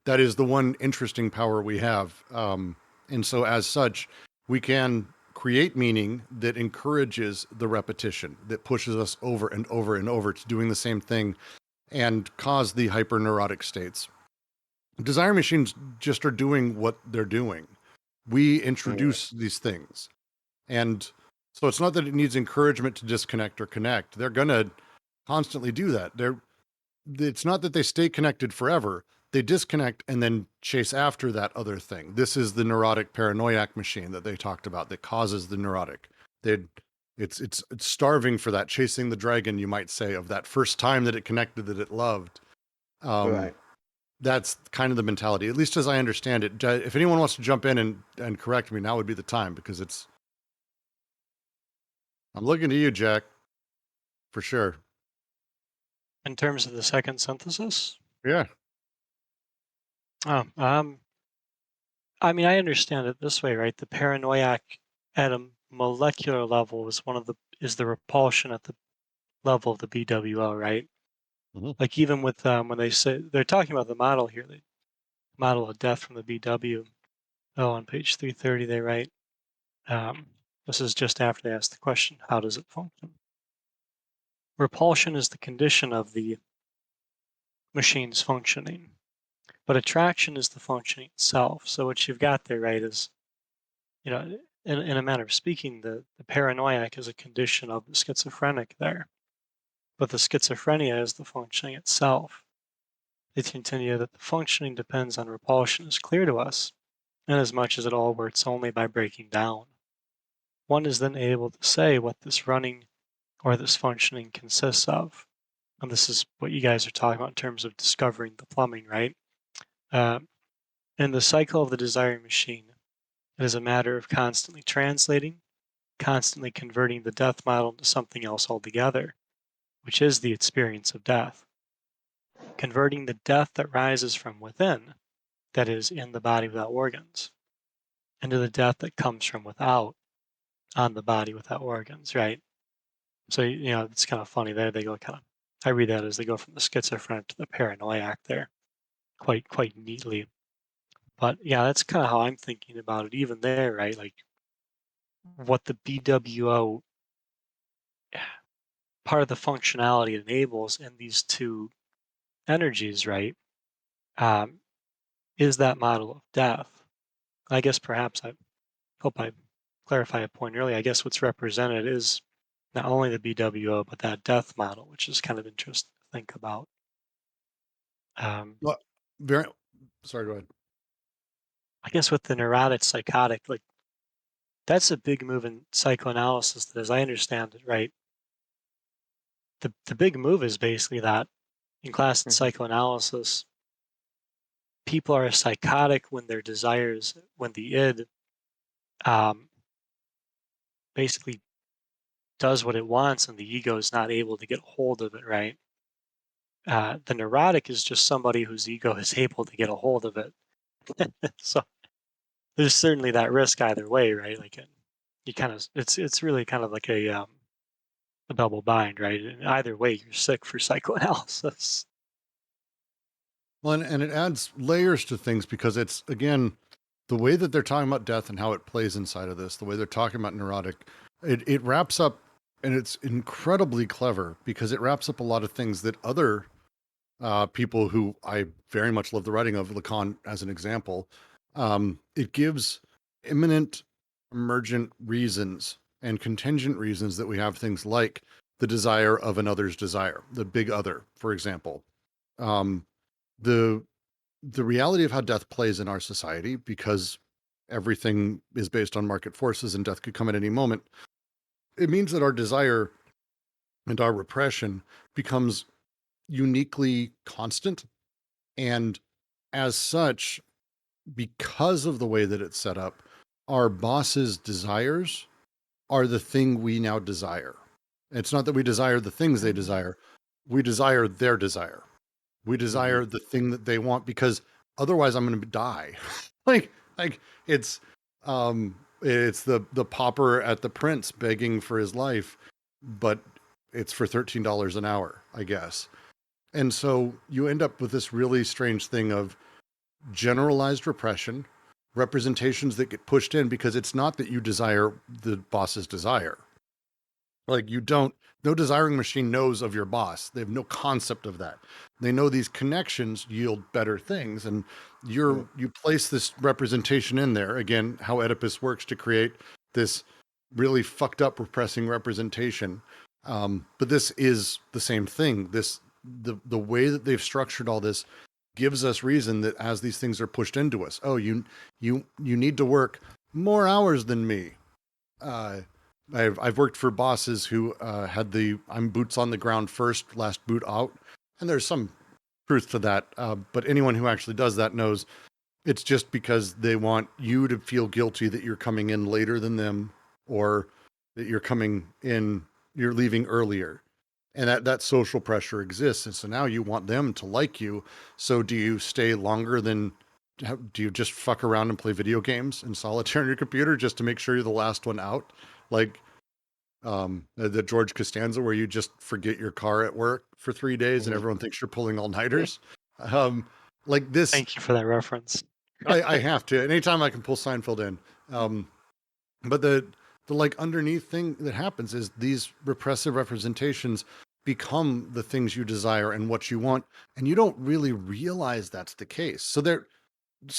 That is the one interesting power we have. And so as such, we can create meaning that encourages the repetition, that pushes us over and over and over to doing the same thing and cause the hyperneurotic states. Desire machines just are doing what they're doing. We introduce these things. And so it's not that it needs encouragement to disconnect or connect. They're going to constantly do that. It's not that they stay connected forever. They disconnect and then chase after that other thing. This is the neurotic paranoiac machine that they talked about that causes the neurotic. It's starving for that, chasing the dragon, you might say, of that first time that it connected, that it loved. right. That's kind of the mentality, at least as I understand it. If anyone wants to jump in and correct me, now would be the time, because I'm looking to you, Jack, for sure. In terms of the second synthesis? Yeah. Oh, I mean, I understand it this way, right? The paranoiac at a molecular level is the repulsion at the level of the BWO, right? Mhm. Like even with when they say they're talking about the model here, the model of death from the BW. Oh, on page 330 they write, this is just after they ask the question, how does it function? Repulsion is the condition of the machine's functioning, but attraction is the functioning itself. So what you've got there, right, is, you know, in a manner of speaking, the paranoiac is a condition of the schizophrenic there, but the schizophrenia is the functioning itself. They continue that the functioning depends on repulsion is clear to us, inasmuch as it all works only by breaking down. One is then able to say what this running or this functioning consists of. And this is what you guys are talking about in terms of discovering the plumbing, right? In the cycle of the desiring machine, it is a matter of constantly translating, constantly converting the death model into something else altogether, which is the experience of death. Converting the death that rises from within, that is, in the body without organs, into the death that comes from without, on the body without organs, right? So, you know, it's kind of funny there. They go kind of, I read that as they go from the schizophrenic to the paranoiac there quite neatly. But yeah, that's kind of how I'm thinking about it, even there, right? Like what the BWO part of the functionality it enables in these two energies, right, is that model of death. I guess perhaps I hope I clarify a point earlier. I guess what's represented is not only the BWO, but that death model, which is kind of interesting to think about. Well, very sorry, go ahead. I guess with the neurotic psychotic, like that's a big move in psychoanalysis that, as I understand it, right, the big move is basically that in class in psychoanalysis, people are psychotic when their desires, when the id basically does what it wants and the ego is not able to get hold of it, right? The neurotic is just somebody whose ego is able to get a hold of it. So there's certainly that risk either way, right? Like you kind of, it's really kind of like a double bind, right? And either way, you're sick for psychoanalysis. Well, and it adds layers to things because it's, again, the way that they're talking about death and how it plays inside of this, the way they're talking about neurotic, it wraps up, and it's incredibly clever because it wraps up a lot of things that other people who I very much love the writing of, Lacan as an example, it gives imminent, emergent reasons and contingent reasons that we have things like the desire of another's desire, the big other, for example. the reality of how death plays in our society, because everything is based on market forces and death could come at any moment, it means that our desire and our repression becomes uniquely constant. And as such, because of the way that it's set up, our boss's desires are the thing we now desire. It's not that we desire the things they desire, we desire their desire. We desire the thing that they want, because otherwise I'm going to die. like it's the pauper at the Prince begging for his life, but it's for $13 an hour, I guess. And so you end up with this really strange thing of generalized repression, representations that get pushed in, because it's not that you desire the boss's desire. Like, no desiring machine knows of your boss. They have no concept of that. They know these connections yield better things. And you place this representation in there. Again, how Oedipus works to create this really fucked up repressing representation. But this is the same thing. The way that they've structured all this gives us reason that as these things are pushed into us, oh, you need to work more hours than me. I've worked for bosses who had the I'm boots on the ground first, last boot out, and there's some truth to that. But anyone who actually does that knows it's just because they want you to feel guilty that you're coming in later than them, or that you're leaving earlier. And that social pressure exists. And so now you want them to like you. So do you stay longer than, do you just fuck around and play video games in solitaire on your computer just to make sure you're the last one out? Like the George Costanza, where you just forget your car at work for 3 days and everyone thinks you're pulling all-nighters. Like this. Thank you for that reference. I have to. Anytime I can pull Seinfeld in. But the like underneath thing that happens is these repressive representations become the things you desire and what you want, and you don't really realize that's the case. So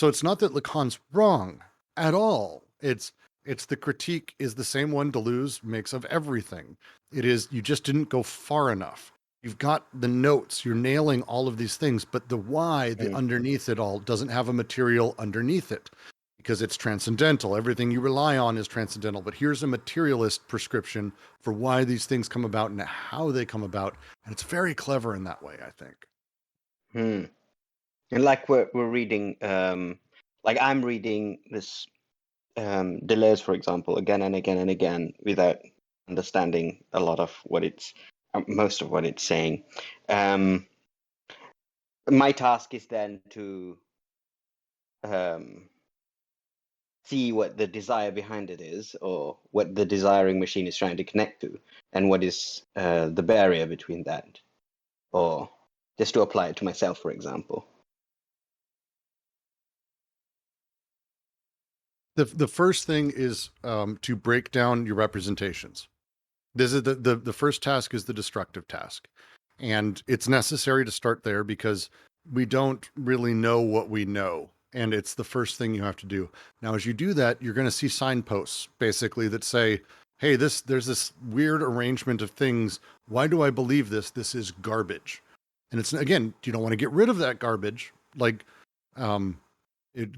it's not that Lacan's wrong at all. It's the critique is the same one Deleuze makes of everything. It is, you just didn't go far enough. You've got the notes, you're nailing all of these things, but the why, the underneath it all, doesn't have a material underneath it, because it's transcendental. Everything you rely on is transcendental. But here's a materialist prescription for why these things come about and how they come about. And it's very clever in that way, I think. And like we're reading, like I'm reading this Deleuze, for example, again and again and again, without understanding a lot of what it's, most of what it's saying. My task is then to see what the desire behind it is, or what the desiring machine is trying to connect to, and what is the barrier between that, or just to apply it to myself, for example. The first thing is to break down your representations. This is the first task is the destructive task. And it's necessary to start there because we don't really know what we know. And it's the first thing you have to do. Now, as you do that, you're going to see signposts basically that say, hey, there's this weird arrangement of things. Why do I believe this? This is garbage. And it's, again, you don't want to get rid of that garbage. Like,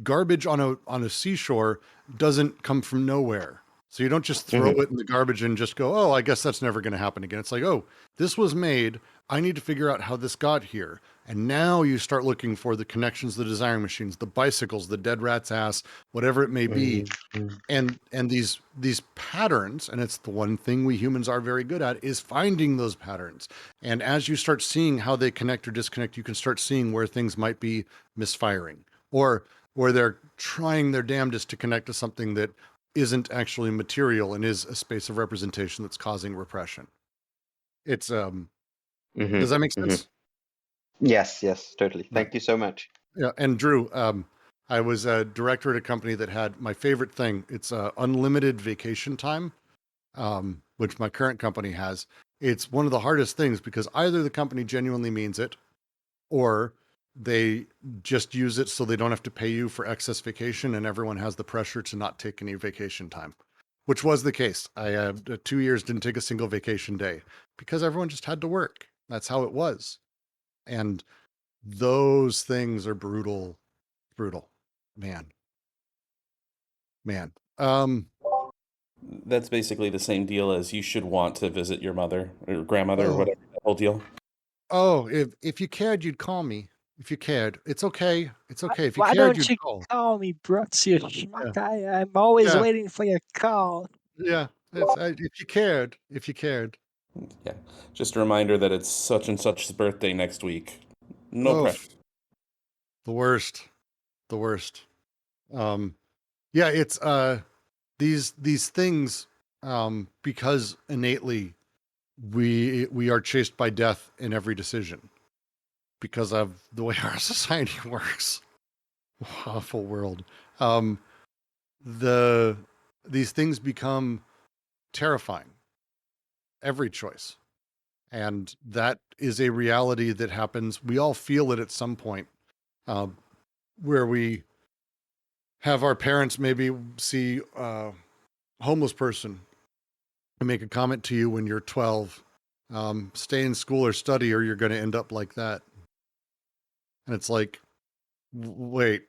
garbage on a seashore doesn't come from nowhere. So you don't just throw it in the garbage and just go, oh, I guess that's never going to happen again. It's like, oh, this was made. I need to figure out how this got here. And now you start looking for the connections, the desiring machines, the bicycles, the dead rat's ass, whatever it may be. And these patterns, and it's the one thing we humans are very good at, is finding those patterns. And as you start seeing how they connect or disconnect, you can start seeing where things might be misfiring, or where they're trying their damnedest to connect to something that isn't actually material and is a space of representation that's causing repression. It's does that make sense? Yes, totally. Thank you so much. Yeah, and Drew, I was a director at a company that had my favorite thing. It's unlimited vacation time, which my current company has. It's one of the hardest things because either the company genuinely means it, or they just use it so they don't have to pay you for excess vacation, and everyone has the pressure to not take any vacation time, which was the case. I 2 years didn't take a single vacation day because everyone just had to work. That's how it was. And those things are brutal. Man. That's basically the same deal as you should want to visit your mother or grandmother or Oh. whatever, that whole deal. Oh, if you cared, you'd call me. If you cared, it's okay. It's okay. If you Why cared, don't you'd you call. call me, Brooks? You schmuck. I'm always Yeah. waiting for your call. Yeah. If you cared, Yeah. Just a reminder that it's such and such's birthday next week. No Oh, pressure. the worst. Yeah, it's these things, because innately we are chased by death in every decision because of the way our society works. Awful world. These things become terrifying. Every choice. And that is a reality that happens. We all feel it at some point, where we have our parents maybe see a homeless person and make a comment to you when you're 12. Stay in school or study or you're going to end up like that. And it's like, wait,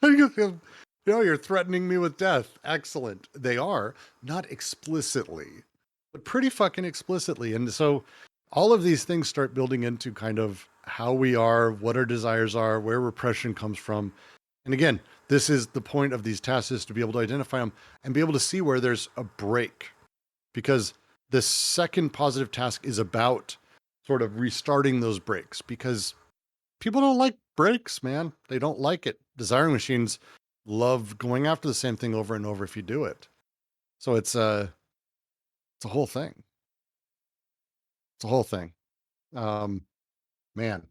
you're threatening me with death. Excellent. They are, not explicitly, but pretty fucking explicitly. And so all of these things start building into kind of how we are, what our desires are, where repression comes from. And again, this is the point of these tasks, is to be able to identify them and be able to see where there's a break. Because the second positive task is about sort of restarting those breaks, because people don't like breaks, man. They don't like it. Desiring machines love going after the same thing over and over if you do it. So it's a whole thing. It's a whole thing. Man,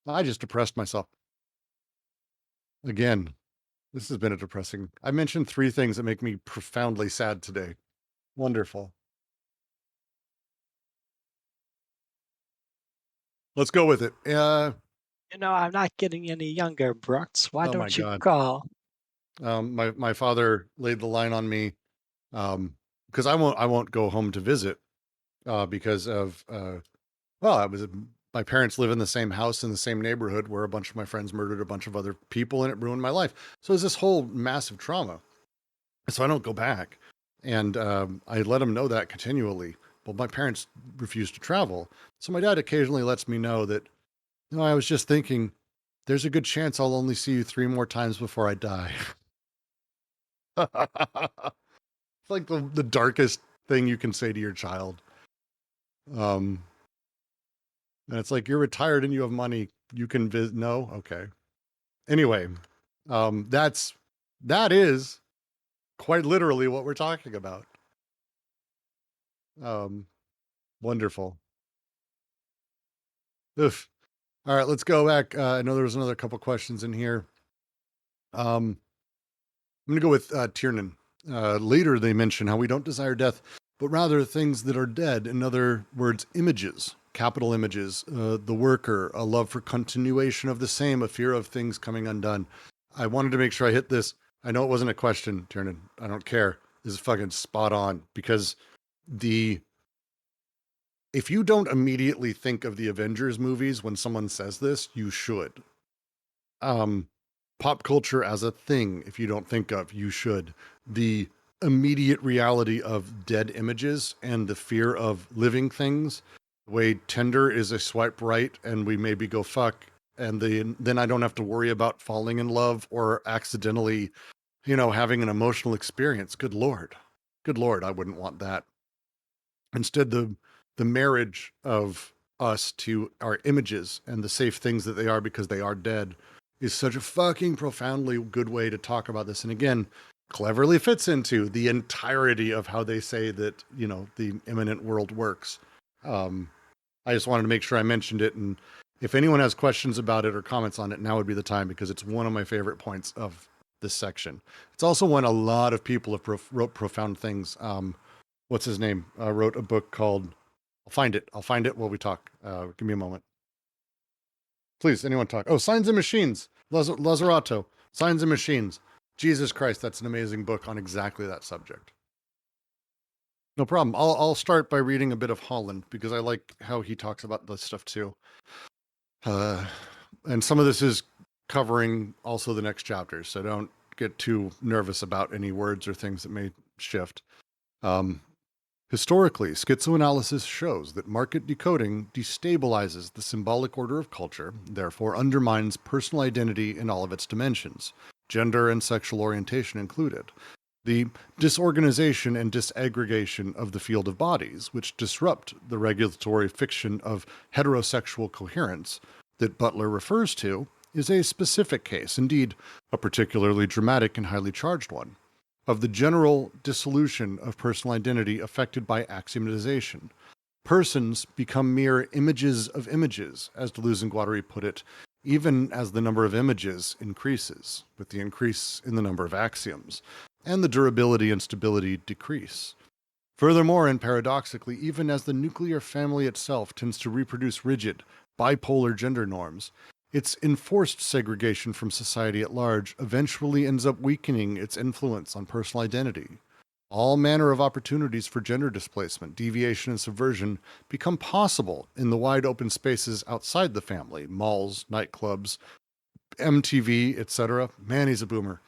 I just depressed myself. Again, this has been a depressing. I mentioned 3 things that make me profoundly sad today. Wonderful. Let's go with it. I'm not getting any younger, Brooks. Why Oh my don't you God. call? My father laid the line on me, because I won't go home to visit, because of my parents live in the same house in the same neighborhood where a bunch of my friends murdered a bunch of other people, and it ruined my life. So it's this whole massive trauma. So I don't go back, and I let him know that continually. Well, my parents refuse to travel, so my dad occasionally lets me know that, I was just thinking, there's a good chance I'll only see you 3 more times before I die. It's like the darkest thing you can say to your child. And it's like, you're retired and you have money. You can visit. No? Okay. Anyway, that is quite literally what we're talking about. Wonderful. Oof. All right, let's go back. I know there was another couple questions in here. I'm going to go with Tiernan. Later, they mention how we don't desire death, but rather things that are dead. In other words, images, capital images, the worker, a love for continuation of the same, a fear of things coming undone. I wanted to make sure I hit this. I know it wasn't a question, Tiernan. I don't care. This is fucking spot on, because if you don't immediately think of the Avengers movies when someone says this, you should. Pop culture as a thing, if you don't think of, you should. The immediate reality of dead images and the fear of living things. The way Tinder is a swipe right and we maybe go fuck, and then I don't have to worry about falling in love or accidentally, having an emotional experience. Good Lord, I wouldn't want that. Instead, the marriage of us to our images and the safe things that they are because they are dead is such a fucking profoundly good way to talk about this. And again, cleverly fits into the entirety of how they say that, the immanent world works. I just wanted to make sure I mentioned it. And if anyone has questions about it or comments on it, now would be the time, because it's one of my favorite points of this section. It's also when a lot of people have wrote profound things. What's his name? Wrote a book called, I'll find it while we talk. Give me a moment. Please, anyone talk. Oh, Signs and Machines. Lazzarato. Signs and Machines. Jesus Christ, that's an amazing book on exactly that subject. No problem. I'll start by reading a bit of Holland, because I like how he talks about this stuff too. and some of this is covering also the next chapters, so don't get too nervous about any words or things that may shift. Historically, schizoanalysis shows that market decoding destabilizes the symbolic order of culture, therefore undermines personal identity in all of its dimensions, gender and sexual orientation included. The disorganization and disaggregation of the field of bodies, which disrupt the regulatory fiction of heterosexual coherence that Butler refers to, is a specific case, indeed, a particularly dramatic and highly charged one, of the general dissolution of personal identity affected by axiomatization. Persons become mere images of images, as Deleuze and Guattari put it, even as the number of images increases, with the increase in the number of axioms, and the durability and stability decrease. Furthermore, and paradoxically, even as the nuclear family itself tends to reproduce rigid, bipolar gender norms, its enforced segregation from society at large eventually ends up weakening its influence on personal identity. All manner of opportunities for gender displacement, deviation, and subversion become possible in the wide open spaces outside the family, malls, nightclubs, MTV, etc. Man, he's a boomer.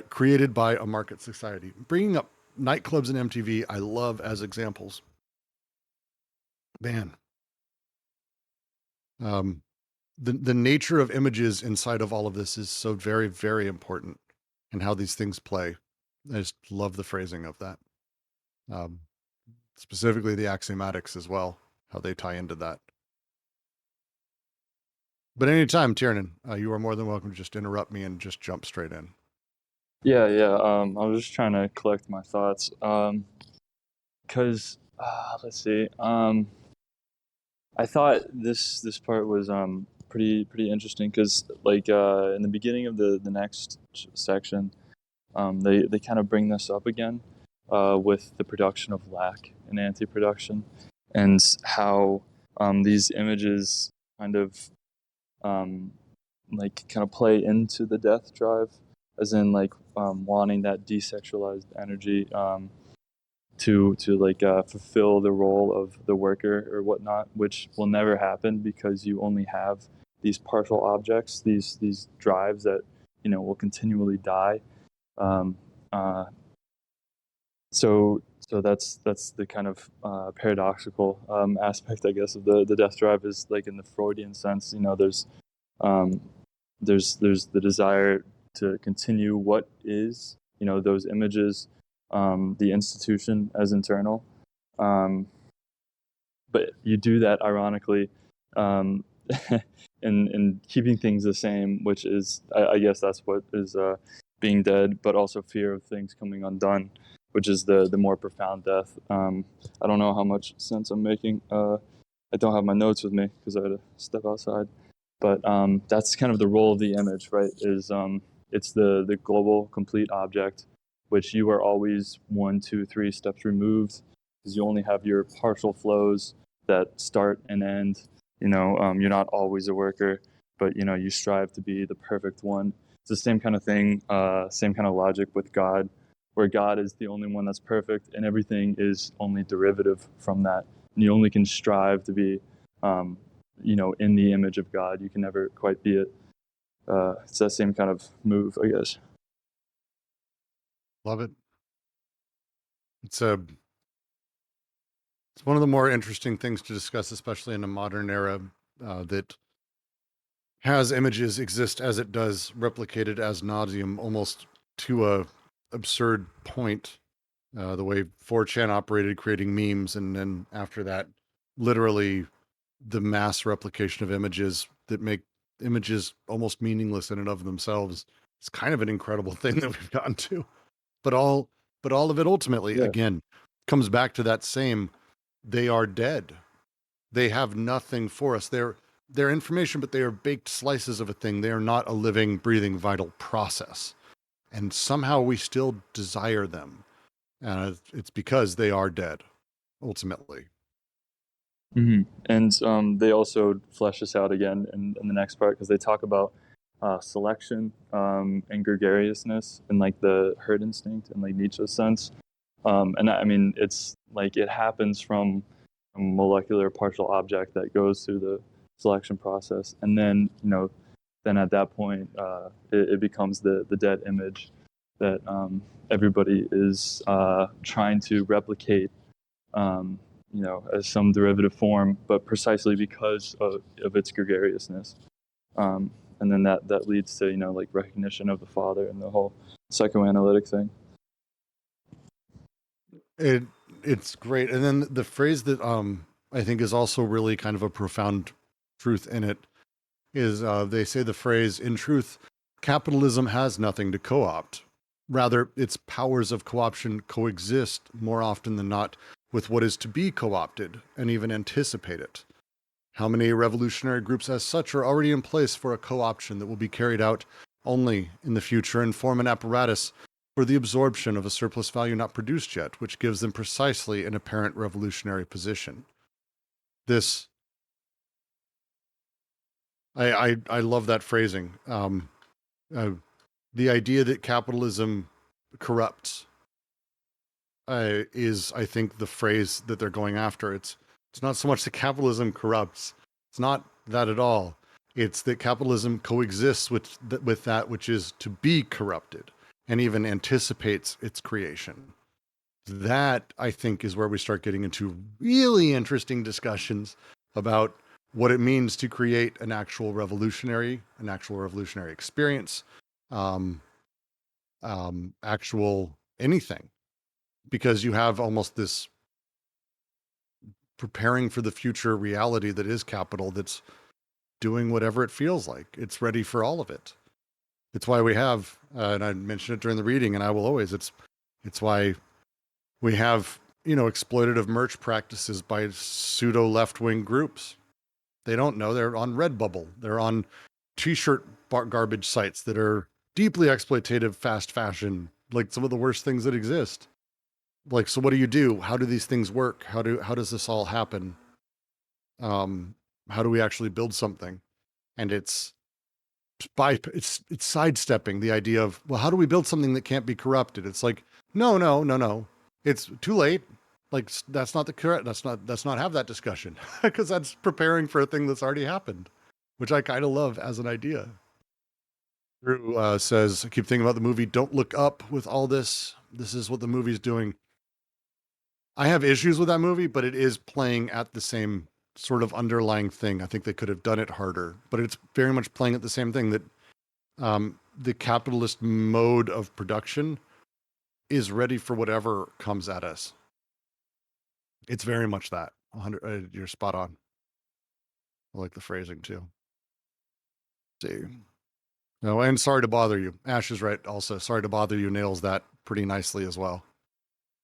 Created by a market society. Bringing up nightclubs and MTV, I love as examples. Man. The nature of images inside of all of this is so very, very important, and how these things play. I just love the phrasing of that. Specifically the axiomatics as well, how they tie into that. But anytime, Tiernan, you are more than welcome to just interrupt me and just jump straight in. Yeah. I was just trying to collect my thoughts. Cause let's see. I thought this part was pretty interesting because like in the beginning of the next section, they kind of bring this up again with the production of lack and anti-production, and how these images kind of play into the death drive, as in like wanting that desexualized energy to fulfill the role of the worker or whatnot, which will never happen because you only have these partial objects, these drives that will continually die. So that's the kind of paradoxical aspect, I guess, of the death drive, is like in the Freudian sense. There's the desire to continue what is, those images, the institution as internal, but you do that ironically, in keeping things the same, which is, I guess that's what is being dead, but also fear of things coming undone, which is the more profound death. I don't know how much sense I'm making. I don't have my notes with me because I had to step outside. But that's kind of the role of the image, right? Is it's the global complete object, which you are always 1, 2, 3 steps removed, because you only have your partial flows that start and end. You're not always a worker, but you strive to be the perfect one. It's the same kind of thing, same kind of logic with God, where God is the only one that's perfect, and everything is only derivative from that. And you only can strive to be, in the image of God. You can never quite be it. It's that same kind of move, I guess. Love it. It's one of the more interesting things to discuss, especially in a modern era that has images exist as it does, replicated as nauseum, almost to a absurd point. The way 4chan operated, creating memes, and then after that, literally the mass replication of images that make images almost meaningless in and of themselves. It's kind of an incredible thing that we've gotten to. But all of it ultimately, again, comes back to that same: they are dead. They have nothing for us. They're information, but they are baked slices of a thing. They are not a living, breathing, vital process. And somehow we still desire them. And it's because they are dead, ultimately. Mm-hmm. And they also flesh this out again in the next part, because they talk about selection and gregariousness, and like the herd instinct in like Nietzsche's sense. And I mean, it's like it happens from a molecular partial object that goes through selection process, and then then at that point it becomes the dead image that everybody is trying to replicate, as some derivative form, but precisely because of its gregariousness. And then that leads to like recognition of the father and the whole psychoanalytic thing. It's great. And then the phrase that I think is also really kind of a profound truth in it is they say the phrase, in truth, capitalism has nothing to co-opt. Rather, its powers of co-option coexist more often than not with what is to be co-opted and even anticipate it. How many revolutionary groups as such are already in place for a co-option that will be carried out only in the future and form an apparatus for the absorption of a surplus value not produced yet, which gives them precisely an apparent revolutionary position. This, I love that phrasing. The idea that capitalism corrupts is, I think, the phrase that they're going after. It's not so much that capitalism corrupts. It's not that at all. It's that capitalism coexists with that which is to be corrupted and even anticipates its creation. That, I think, is where we start getting into really interesting discussions about what it means to create an actual revolutionary experience, actual anything, because you have almost this preparing for the future reality that is capital, that's doing whatever it feels like. It's ready for all of it. It's why we have, and I mentioned it during the reading, and I will always, it's why we have, exploitative merch practices by pseudo left-wing groups. They don't know. They're on Redbubble. They're on t-shirt garbage sites that are deeply exploitative fast fashion, like some of the worst things that exist. Like, so what do you do? How do these things work? How does this all happen? How do we actually build something? And it's sidestepping the idea of, well, how do we build something that can't be corrupted? It's like, no. It's too late. Like, that's not let's not have that discussion, because that's preparing for a thing that's already happened, which I kind of love as an idea. Drew says, I keep thinking about the movie Don't Look Up with all this. This is what the movie's doing. I have issues with that movie, but it is playing at the same sort of underlying thing. I think they could have done it harder, but it's very much playing at the same thing, that the capitalist mode of production is ready for whatever comes at us. It's very much that. 100. You're spot on. I like the phrasing too. Let's see. No, and sorry to bother you. Ash is right. Also, sorry to bother you nails that pretty nicely as well.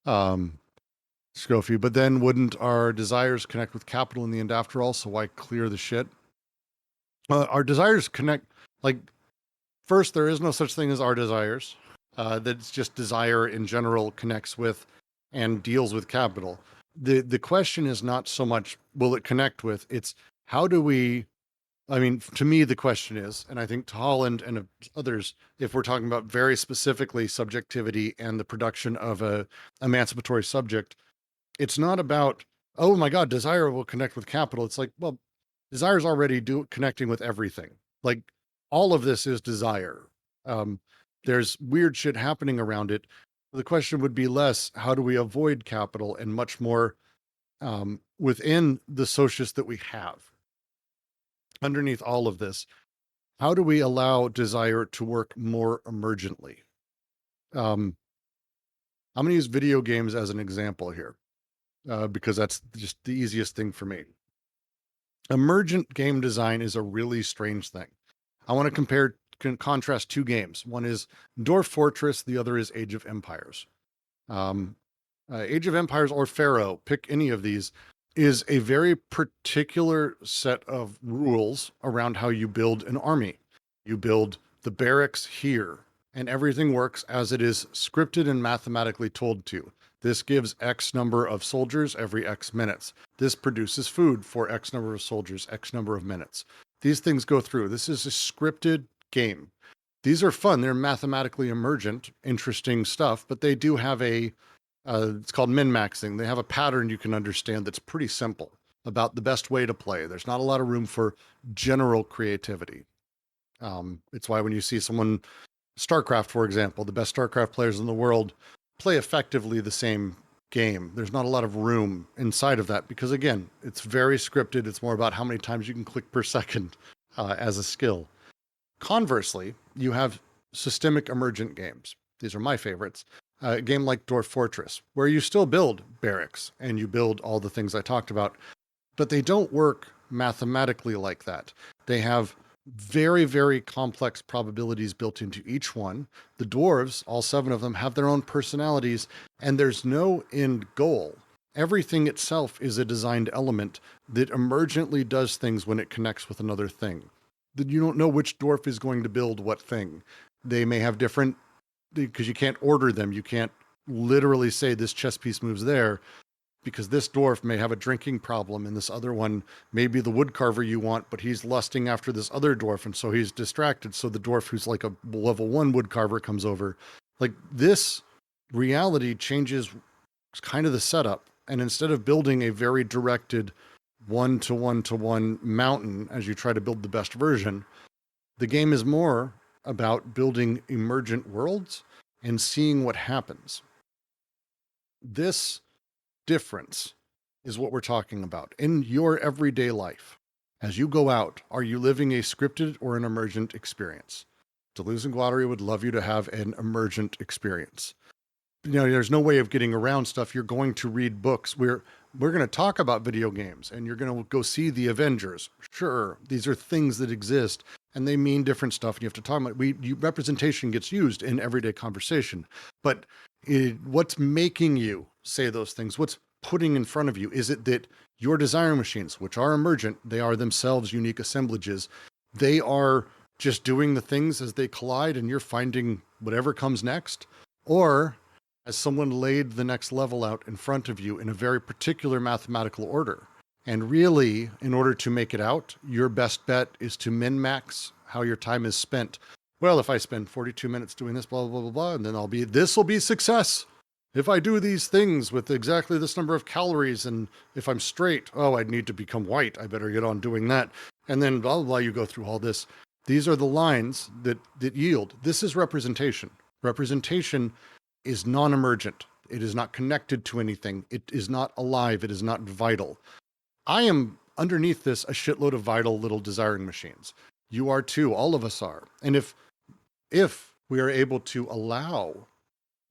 Scofie, but then wouldn't our desires connect with capital in the end after all? So why clear the shit? Our desires connect, like, first, there is no such thing as our desires. That's just desire in general connects with and deals with capital. The question is not so much will it connect with, it's how do we, I mean, to me, the question is, and I think to Holland and others, if we're talking about very specifically subjectivity and the production of a emancipatory subject, it's not about, oh my God, desire will connect with capital. It's like, well, desire is already connecting with everything. Like, all of this is desire. There's weird shit happening around it. The question would be less, how do we avoid capital, and much more within the socius that we have. Underneath all of this, how do we allow desire to work more emergently? I'm going to use video games as an example here, because that's just the easiest thing for me. Emergent game design is a really strange thing. I want to contrast two games. One is Dwarf Fortress, the other is Age of Empires. Age of Empires or Pharaoh, pick any of these, is a very particular set of rules around how you build an army. You build the barracks here, and everything works as it is scripted and mathematically told to. This gives X number of soldiers every X minutes. This produces food for X number of soldiers, X number of minutes. These things go through. This is a scripted game. These are fun. They're mathematically emergent, interesting stuff, but they do have a, it's called min-maxing. They have a pattern you can understand that's pretty simple. about the best way to play. There's not a lot of room for general creativity. It's why when you see someone, StarCraft, for example, the best StarCraft players in the world play effectively the same game. There's not a lot of room inside of that because, again, it's very scripted. It's more about how many times you can click per second as a skill. Conversely, you have systemic emergent games. These are my favorites. A game like Dwarf Fortress, where you still build barracks and you build all the things I talked about, but they don't work mathematically like that. They have very, very complex probabilities built into each one. The dwarves, all 7 of them, have their own personalities, and there's no end goal. Everything itself is a designed element that emergently does things when it connects with another thing. You don't know which dwarf is going to build what thing. They may have different, because you can't order them. You can't literally say this chess piece moves there, because this dwarf may have a drinking problem and this other one may be the woodcarver you want, but he's lusting after this other dwarf, and so he's distracted. So the dwarf who's like a level 1 woodcarver comes over. Like, this reality changes kind of the setup. And instead of building a very directed one-to-one-to-one mountain as you try to build the best version, the game is more about building emergent worlds and seeing what happens. This difference is what we're talking about in your everyday life. As you go out, are you living a scripted or an emergent experience? Deleuze and Guattari would love you to have an emergent experience. You know, there's no way of getting around stuff. You're going to read books. We're going to talk about video games, and you're going to go see the Avengers. Sure, these are things that exist, and they mean different stuff, and you have to talk about representation gets used in everyday conversation. But what's making you say those things? What's putting in front of you? Is it that your desiring machines, which are emergent, they are themselves unique assemblages, they are just doing the things as they collide, and you're finding whatever comes next? Or has someone laid the next level out in front of you in a very particular mathematical order? And really, in order to make it out, your best bet is to min-max how your time is spent. Well, if I spend 42 minutes doing this, blah, blah, blah, blah, and then this will be success. If I do these things with exactly this number of calories, and if I'm straight, oh, I need to become white. I better get on doing that. And then blah, blah, blah, you go through all this. These are the lines that yield. This is representation. Representation is non-emergent. It is not connected to anything. It is not alive. It is not vital. I am, underneath this, a shitload of vital little desiring machines. You are too. All of us are. And if we are able to allow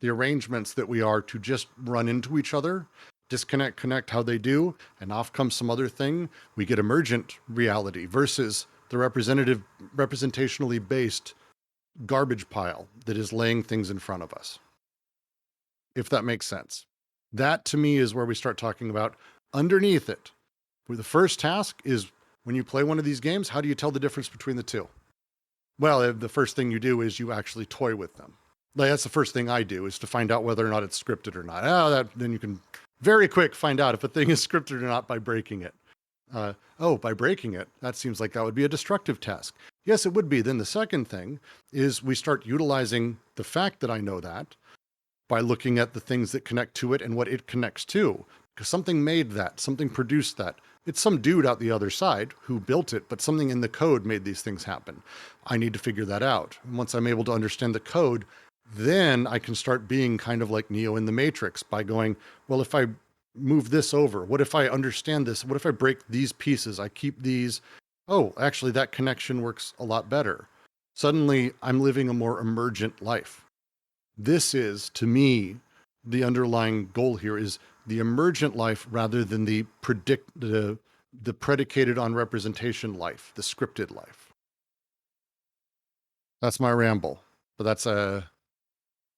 the arrangements that we are to just run into each other, disconnect, connect how they do, and off comes some other thing, we get emergent reality versus the representationally based garbage pile that is laying things in front of us. If that makes sense. That, to me, is where we start talking about underneath it. Where the first task is, when you play one of these games, how do you tell the difference between the two? Well, the first thing you do is you actually toy with them. Like, that's the first thing I do, is to find out whether or not it's scripted or not. Then you can very quick find out if a thing is scripted or not by breaking it. By breaking it, that seems like that would be a destructive task. Yes, it would be. Then the second thing is we start utilizing the fact that I know that by looking at the things that connect to it and what it connects to. Because something made that, something produced that. It's some dude out the other side who built it, but something in the code made these things happen. I need to figure that out. And once I'm able to understand the code, then I can start being kind of like Neo in the Matrix by going, well, if I move this over, what if I understand this? What if I break these pieces? I keep these. Oh, actually, that connection works a lot better. Suddenly, I'm living a more emergent life. This is, to me, the underlying goal here is the emergent life rather than the predicated on representation life, the scripted life. That's my ramble, but I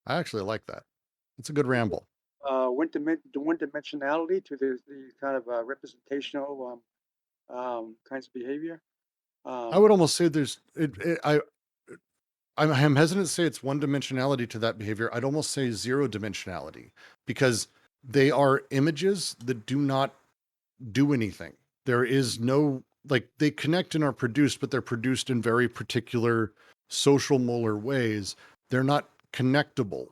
actually like that. It's a good ramble. One-dimensionality to the kind of representational kinds of behavior. I would almost say I'm hesitant to say it's one-dimensionality to that behavior. I'd almost say zero-dimensionality, because they are images that do not do anything. There is no, like, they connect and are produced, but they're produced in very particular social molar ways. They're not connectable.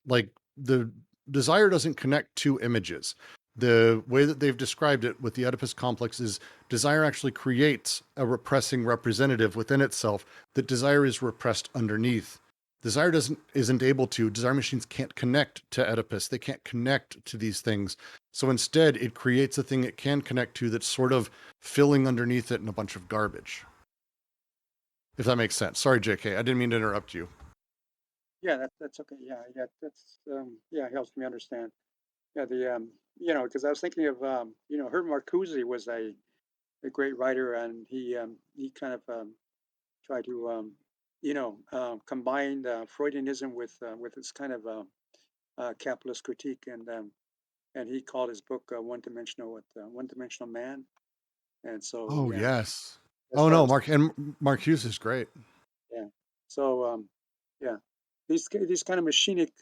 Like, the desire doesn't connect to images. The way that they've described it with the Oedipus complex is desire actually creates a repressing representative within itself, that desire is repressed underneath. Desire isn't able to, desire machines can't connect to Oedipus. They can't connect to these things. So instead, it creates a thing it can connect to that's sort of filling underneath it in a bunch of garbage. If that makes sense. Sorry, JK, I didn't mean to interrupt you. Yeah, that's okay. Yeah, that's yeah, helps me understand. Yeah, because I was thinking of Herb Marcuse was a great writer, and he kind of tried to combine Freudianism with this kind of capitalist critique, and he called his book One Dimensional Man. And so Oh, yeah, yes. that's Oh, why I no, was Mark Hughes is great. yeah. So yeah, these kind of machinic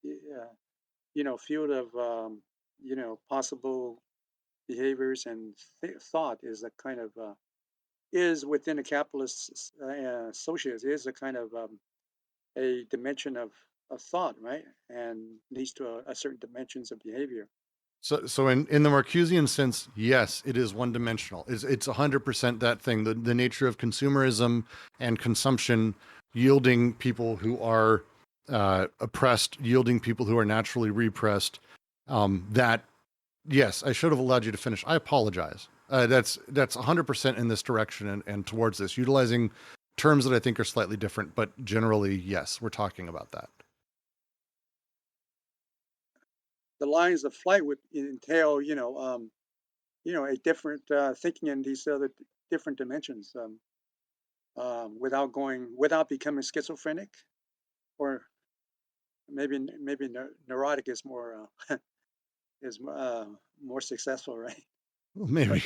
y- field of possible behaviors and thought is a kind of is within a capitalist society is a kind of a dimension of thought, right? And leads to a certain dimensions of behavior. So in the Marcusean sense, yes, it is one dimensional. It's 100% that thing. The nature of consumerism and consumption yielding people who are oppressed, yielding people who are naturally repressed. That yes, I should have allowed you to finish. I apologize. That's 100% in this direction and towards this, utilizing terms that I think are slightly different, but generally, yes, we're talking about that. The lines of flight would entail, a different thinking in these other different dimensions, without becoming schizophrenic, or maybe neurotic is more is more successful, right? But Maybe.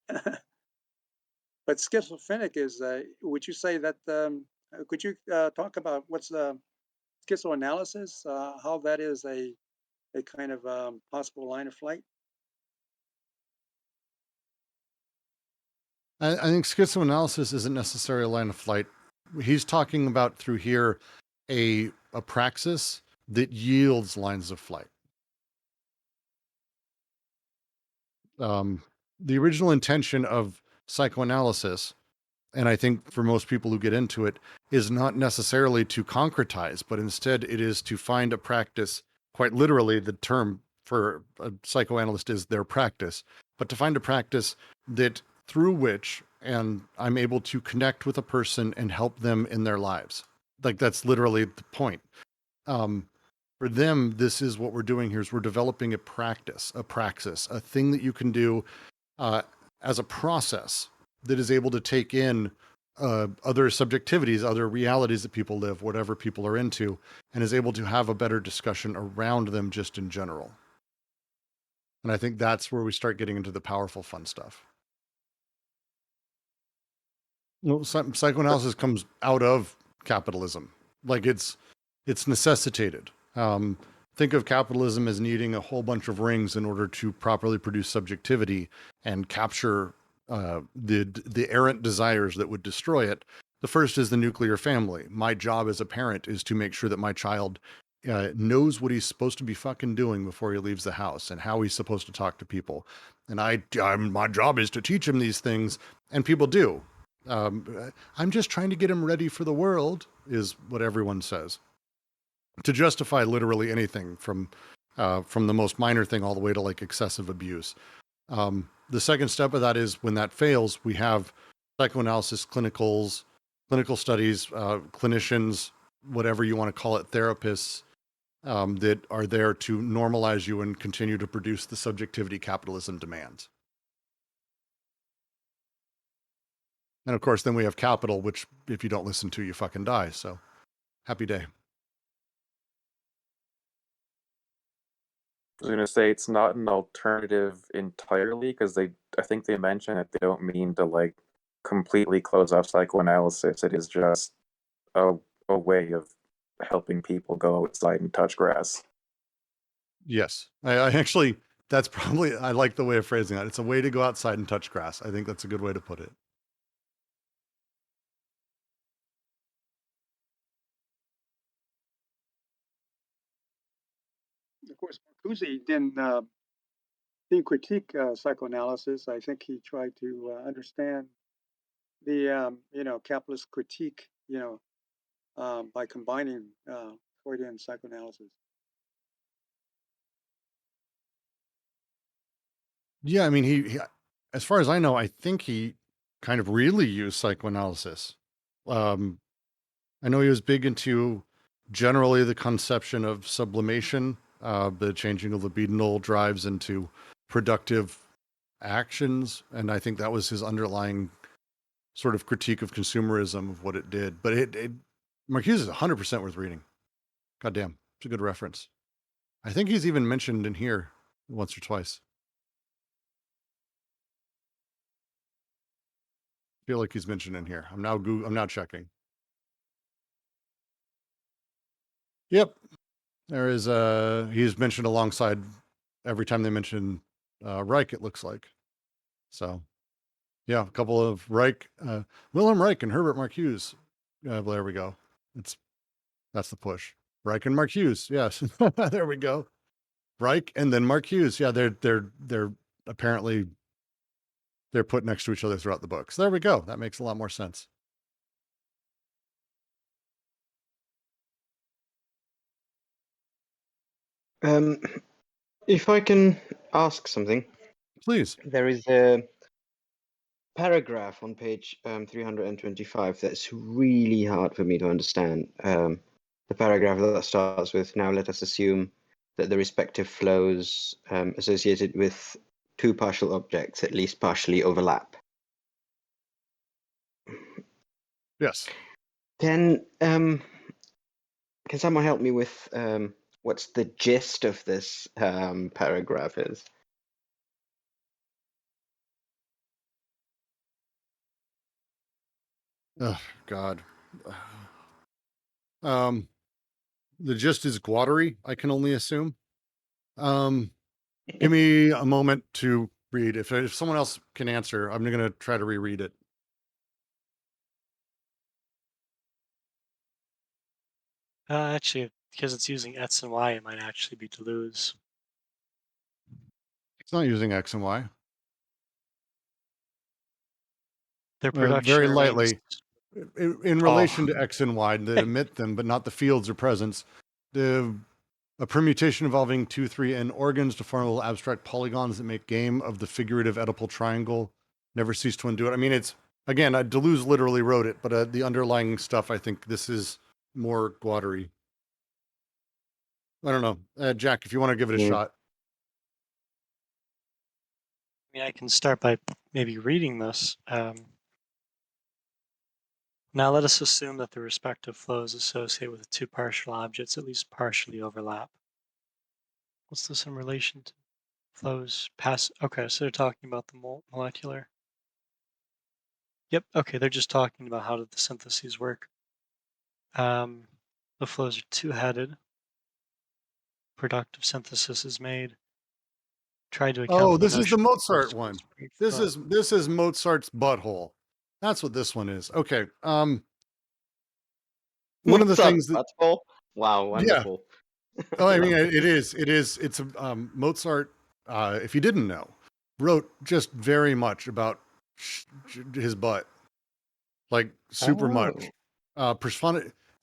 but schizophrenic is. Would you say that? Could you talk about what's schizoanalysis? How that is a kind of possible line of flight? I think schizoanalysis isn't necessarily a line of flight. He's talking about through here a praxis that yields lines of flight. Um, the original intention of psychoanalysis, and I think for most people who get into it, is not necessarily to concretize, but instead it is to find a practice. Quite literally, the term for a psychoanalyst is their practice, but to find a practice that through which and I'm able to connect with a person and help them in their lives. Like that's literally the point. Um, for them, this is what we're doing here is we're developing a practice, a praxis, a thing that you can do uh, as a process that is able to take in other subjectivities, other realities that people live, whatever people are into, and is able to have a better discussion around them just in general. And I think that's where we start getting into the powerful, fun stuff. Well, psychoanalysis comes out of capitalism. Like it's necessitated. Think of capitalism as needing a whole bunch of rings in order to properly produce subjectivity and capture the errant desires that would destroy it. The first is the nuclear family. My job as a parent is to make sure that my child knows what he's supposed to be fucking doing before he leaves the house and how he's supposed to talk to people. And my job is to teach him these things, and people do. I'm just trying to get him ready for the world, is what everyone says. To justify literally anything from the most minor thing all the way to like excessive abuse. The second step of that is when that fails, we have psychoanalysis, clinical studies, clinicians, whatever you want to call it, therapists that are there to normalize you and continue to produce the subjectivity capitalism demands. And of course, then we have capital, which if you don't listen to, you fucking die. So happy day. I was gonna say it's not an alternative entirely because I think they mention that they don't mean to like completely close off psychoanalysis. It is just a a way of helping people go outside and touch grass. Yes. I actually, that's probably, I like the way of phrasing that. It's a way to go outside and touch grass. I think that's a good way to put it. Of course, Marcuse didn't critique psychoanalysis. I think he tried to understand the capitalist critique, by combining Freudian psychoanalysis. Yeah, I mean, he, as far as I know, I think he kind of really used psychoanalysis. Um, I know he was big into generally the conception of sublimation, the changing of libidinal drives into productive actions, and I think that was his underlying sort of critique of consumerism of what it did. But Marcuse is 100% worth reading. God damn, it's a good reference. I think he's even mentioned in here once or twice. I feel like he's mentioned in here. I'm now checking. Yep, there is he's mentioned alongside every time they mention Reich, it looks like. So yeah, a couple of Reich, Wilhelm Reich and Herbert Marcuse. There we go. That's the push. Reich and Marcuse. Yes, there we go. Reich and then Marcuse. Yeah, they're apparently they're put next to each other throughout the books. There we go. That makes a lot more sense. If I can ask something, Please. there is a paragraph on page 325 that's really hard for me to understand. The paragraph that starts with, now let us assume that the respective flows associated with two partial objects at least partially overlap. Yes. Can someone help me with what's the gist of this paragraph is? Oh God. The gist is gwattery, I can only assume. Give me a moment to read. If someone else can answer, I'm going to try to reread it. Actually, because it's using X and Y, it might actually be Deleuze. It's not using X and Y. Their production Very remains. lightly. In relation to X and Y that emit them, but not the fields or presence. A permutation involving 2, 3, and organs to form little abstract polygons that make game of the figurative Oedipal triangle. Never cease to undo it. I mean, it's, again, Deleuze literally wrote it, but the underlying stuff, I think this is more gwattery. I don't know. Jack, if you want to give it a shot. I mean, I can start by maybe reading this. Now let us assume that the respective flows associated with the two partial objects at least partially overlap. What's this in relation to? Flows pass. Okay, so they're talking about the molecular. Yep. Okay, they're just talking about how did the syntheses work. The flows are two-headed. Productive synthesis is made. Tried to account Oh, for the this is the notion Mozart one. This is Mozart's butthole. That's what this one is. Okay. One of the things that butthole? Wow, wonderful. Yeah. Oh, I mean, it is. It's Mozart. If you didn't know, wrote just very much about his butt, like super much.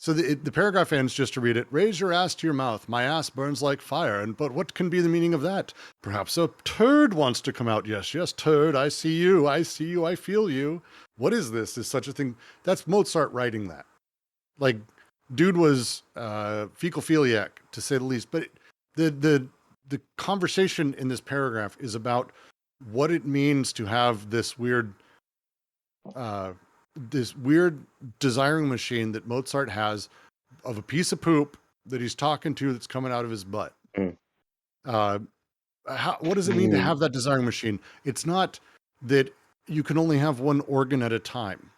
So the paragraph ends, just to read it. Raise your ass to your mouth. My ass burns like fire. But what can be the meaning of that? Perhaps a turd wants to come out. Yes, turd. I see you. I see you. I feel you. What is this? Is such a thing? That's Mozart writing that. Like, dude was fecal-philiac, to say the least. But the conversation in this paragraph is about what it means to have this weird desiring machine that Mozart has of a piece of poop that he's talking to that's coming out of his butt. What does it mean to have that desiring machine? It's not that you can only have one organ at a time.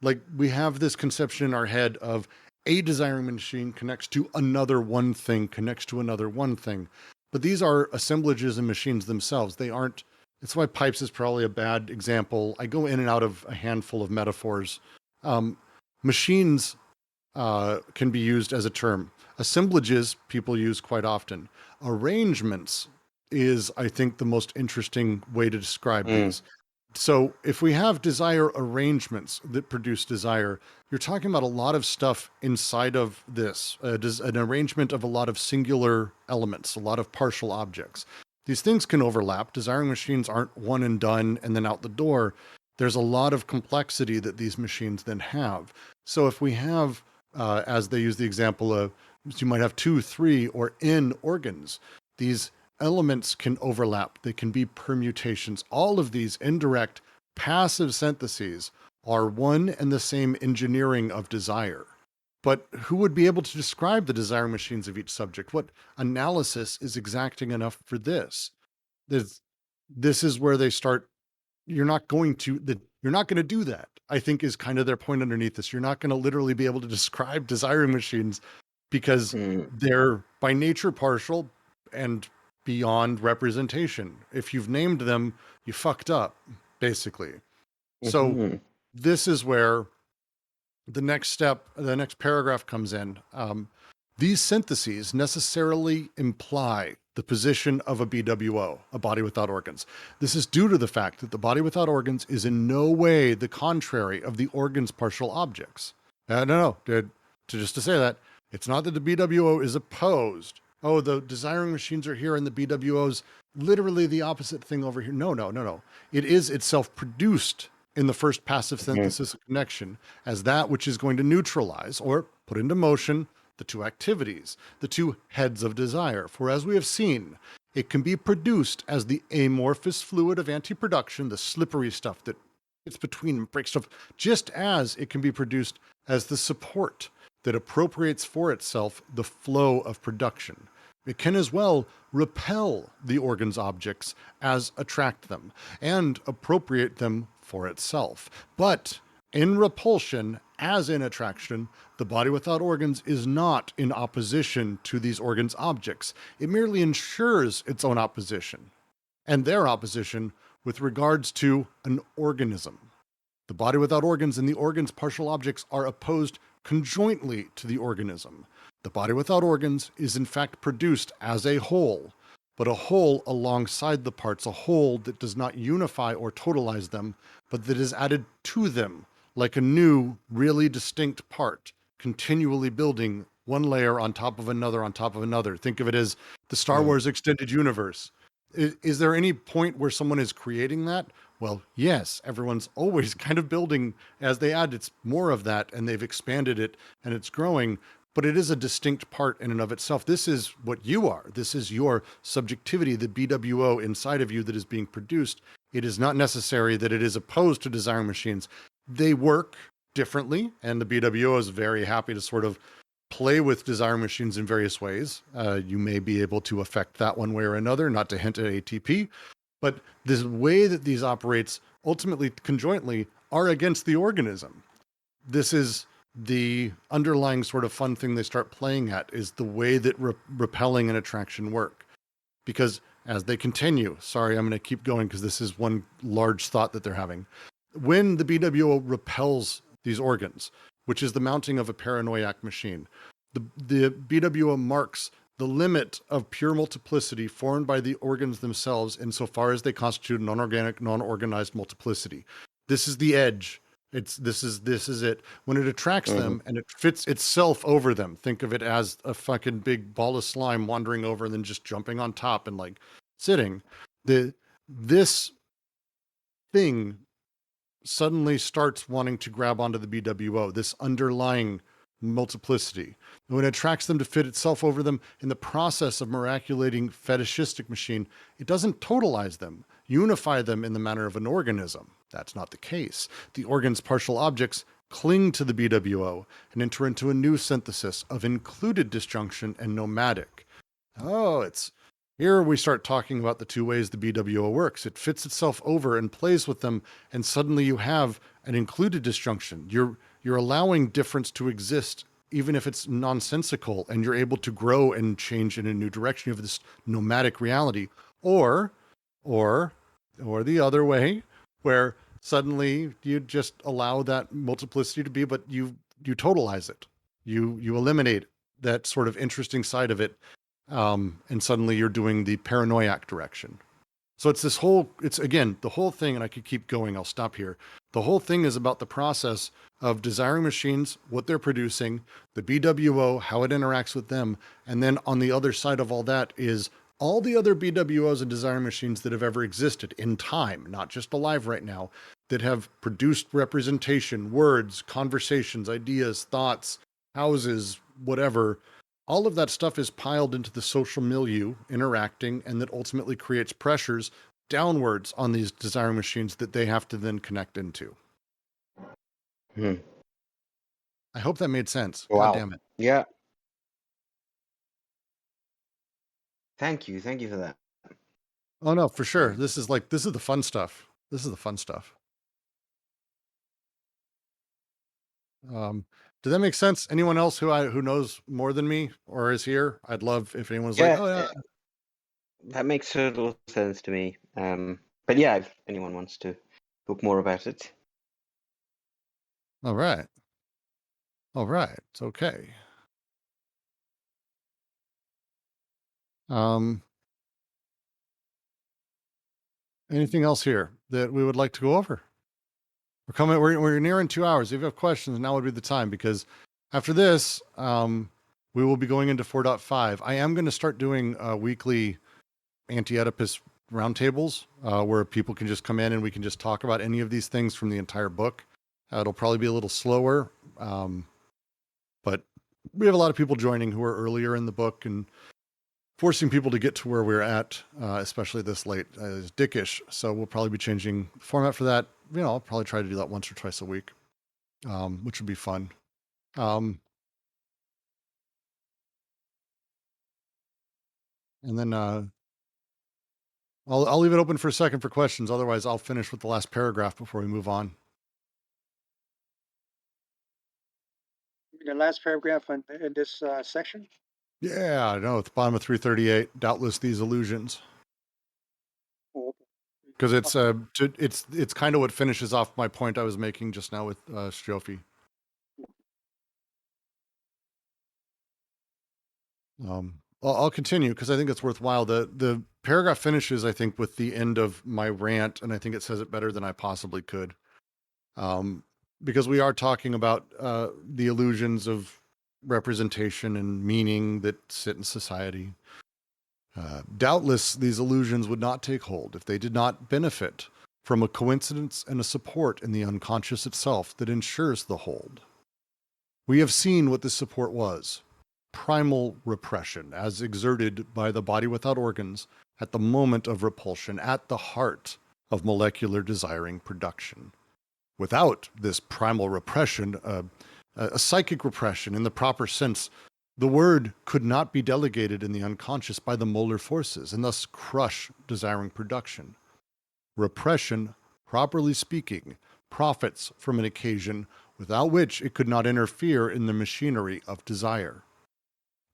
Like, we have this conception in our head of a desiring machine connects to another one thing, connects to another one thing. But these are assemblages and machines themselves. They aren't. That's why pipes is probably a bad example. I go in and out of a handful of metaphors. Machines can be used as a term. Assemblages people use quite often. Arrangements is, I think, the most interesting way to describe these. So if we have desire arrangements that produce desire, you're talking about a lot of stuff inside of this, an arrangement of a lot of singular elements, a lot of partial objects. These things can overlap. Desiring machines aren't one and done and then out the door. There's a lot of complexity that these machines then have. So if we have, as they use the example of, you might have 2, 3, or n organs, these elements can overlap. They can be permutations. All of these indirect passive syntheses are one and the same engineering of desire. But who would be able to describe the desiring machines of each subject? What analysis is exacting enough for this? This is where they start. You're not going to do that, I think, is kind of their point underneath this. You're not going to literally be able to describe desiring machines because they're by nature partial and beyond representation. If you've named them, you fucked up, basically. So this is where the next paragraph comes in. These syntheses necessarily imply the position of a BWO, a body without organs. This is due to the fact that the body without organs is in no way the contrary of the organ's partial objects. Just to say that, it's not that the BWO is opposed. Oh, the desiring machines are here and the BWO's literally the opposite thing over here. No. It is itself produced in the first passive synthesis connection as that which is going to neutralize or put into motion the two activities, the two heads of desire. For as we have seen, it can be produced as the amorphous fluid of anti-production, the slippery stuff that gets between and breaks stuff, just as it can be produced as the support that appropriates for itself the flow of production. It can as well repel the organ's objects as attract them and appropriate them for itself. But in repulsion, as in attraction, the body without organs is not in opposition to these organs' objects. It merely ensures its own opposition and their opposition with regards to an organism. The body without organs and the organ's partial objects are opposed conjointly to the organism. The body without organs is in fact produced as a whole, but a whole alongside the parts, a whole that does not unify or totalize them, but that is added to them like a new, really distinct part, continually building one layer on top of another on top of another. Think of it as the Star Wars extended universe. Is there any point where someone is creating that? Well, yes, everyone's always kind of building as they add. It's more of that, and they've expanded it, and it's growing, but it is a distinct part in and of itself. This is what you are. This is your subjectivity, the BWO inside of you that is being produced. It is not necessary that it is opposed to desiring machines. They work differently, and the BWO is very happy to sort of play with desiring machines in various ways. You may be able to affect that one way or another, not to hint at ATP, but this way that these operates ultimately conjointly are against the organism. This is the underlying sort of fun thing they start playing at, is the way that repelling and attraction work. Because as they continue, sorry, I'm going to keep going because this is one large thought that they're having. When the BWO repels these organs, which is the mounting of a paranoiac machine, the BWO marks the limit of pure multiplicity formed by the organs themselves insofar as they constitute non-organic, non-organized multiplicity. This is the edge. This is it. When it attracts them and it fits itself over them, think of it as a fucking big ball of slime wandering over and then just jumping on top and like sitting. This thing suddenly starts wanting to grab onto the BWO, this underlying multiplicity. And when it attracts them to fit itself over them in the process of miraculating fetishistic machine, it doesn't totalize them, unify them in the manner of an organism. That's not the case. The organ's partial objects cling to the BWO and enter into a new synthesis of included disjunction and nomadic. Here we start talking about the two ways the BWO works. It fits itself over and plays with them, and suddenly you have an included disjunction. You're allowing difference to exist, even if it's nonsensical, and you're able to grow and change in a new direction. You have this nomadic reality. Or the other way, where suddenly you just allow that multiplicity to be, but you totalize it. You eliminate that sort of interesting side of it, and suddenly you're doing the paranoiac direction. So it's this whole, it's again, the whole thing, and I could keep going, I'll stop here. The whole thing is about the process of desiring machines, what they're producing, the BWO, how it interacts with them. And then on the other side of all that is all the other BWOs and desiring machines that have ever existed in time, not just alive right now, that have produced representation, words, conversations, ideas, thoughts, houses, whatever. All of that stuff is piled into the social milieu, interacting, and that ultimately creates pressures downwards on these desiring machines that they have to then connect into. Hmm. I hope that made sense. Wow. God damn it. Yeah. Thank you for that. Oh no, for sure. This is the fun stuff. This is the fun stuff. Does that make sense? Anyone else who knows more than me or is here? I'd love if anyone's like, oh yeah. That makes total sense to me. But yeah, if anyone wants to talk more about it. All right. All right. It's okay. Anything else here that we would like to go over? We're nearing 2 hours. If you have questions, now would be the time, because after this, we will be going into 4.5. I am going to start doing weekly Anti-Oedipus roundtables where people can just come in and we can just talk about any of these things from the entire book. It'll probably be a little slower, but we have a lot of people joining who are earlier in the book, and forcing people to get to where we're at, especially this late, is dickish. So we'll probably be changing the format for that. I'll probably try to do that once or twice a week, which would be fun. And then I'll leave it open for a second for questions. Otherwise, I'll finish with the last paragraph before we move on. The last paragraph in this section? Yeah, no, at the bottom of 338, doubtless these illusions. Oh, okay. Because it's kind of what finishes off my point I was making just now with Strophe. I'll continue because I think it's worthwhile. The paragraph finishes, I think, with the end of my rant, and I think it says it better than I possibly could. Because we are talking about the illusions of representation and meaning that sit in society. Doubtless, these illusions would not take hold if they did not benefit from a coincidence and a support in the unconscious itself that ensures the hold. We have seen what this support was: primal repression, as exerted by the body without organs at the moment of repulsion, at the heart of molecular desiring production. Without this primal repression, a psychic repression in the proper sense, the word could not be delegated in the unconscious by the molar forces and thus crush desiring production. Repression, properly speaking, profits from an occasion without which it could not interfere in the machinery of desire.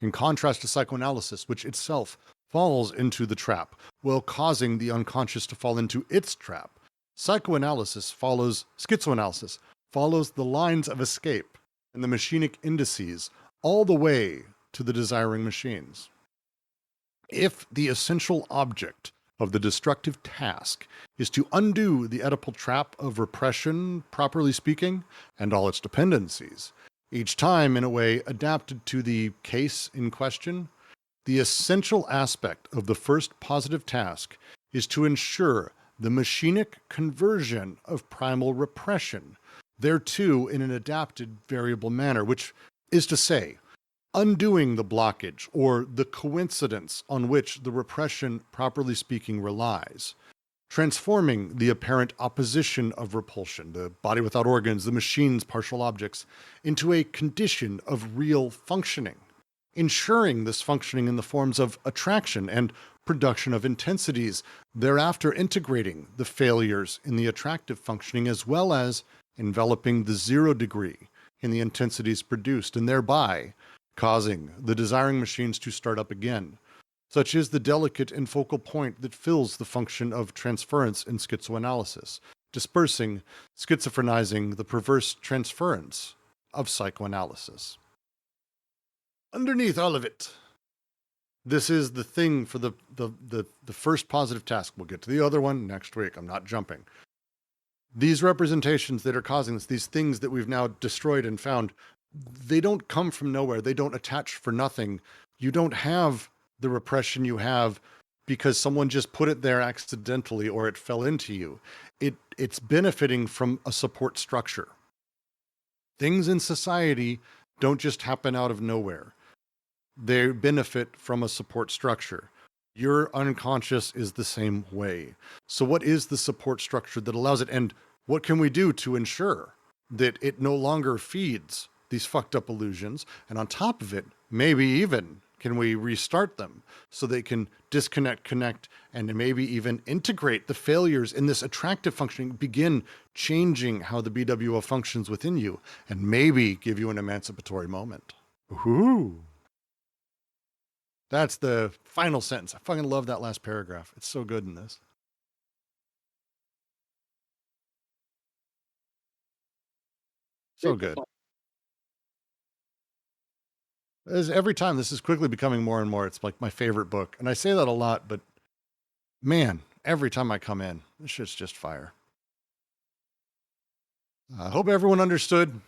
In contrast to psychoanalysis, which itself falls into the trap, while causing the unconscious to fall into its trap, schizoanalysis follows the lines of escape and the machinic indices all the way to the desiring machines. If the essential object of the destructive task is to undo the Oedipal trap of repression, properly speaking, and all its dependencies, each time in a way adapted to the case in question, the essential aspect of the first positive task is to ensure the machinic conversion of primal repression thereto in an adapted variable manner, which is to say, undoing the blockage or the coincidence on which the repression, properly speaking, relies, transforming the apparent opposition of repulsion, the body without organs, the machine's partial objects, into a condition of real functioning, ensuring this functioning in the forms of attraction and production of intensities, thereafter integrating the failures in the attractive functioning as well as enveloping the 0 degree in the intensities produced, and thereby causing the desiring machines to start up again. Such is the delicate and focal point that fills the function of transference in schizoanalysis, dispersing, schizophrenizing the perverse transference of psychoanalysis. underneath all of it, this is the thing for the first positive task. We'll get to the other one next week. I'm not jumping. These representations that are causing this, these things that we've now destroyed and found, they don't come from nowhere. They don't attach for nothing. You don't have the repression you have because someone just put it there accidentally or it fell into you. It's benefiting from a support structure. Things in society don't just happen out of nowhere. They benefit from a support structure. Your unconscious is the same way. So what is the support structure that allows it? And what can we do to ensure that it no longer feeds these fucked up illusions? And on top of it, maybe even can we restart them so they can disconnect, connect, and maybe even integrate the failures in this attractive functioning, begin changing how the BWO functions within you, and maybe give you an emancipatory moment. Ooh. That's the final sentence. I fucking love that last paragraph. It's so good in this. So good. As every time, this is quickly becoming more and more. It's like my favorite book. And I say that a lot, but man, every time I come in, this shit's just fire. I hope everyone understood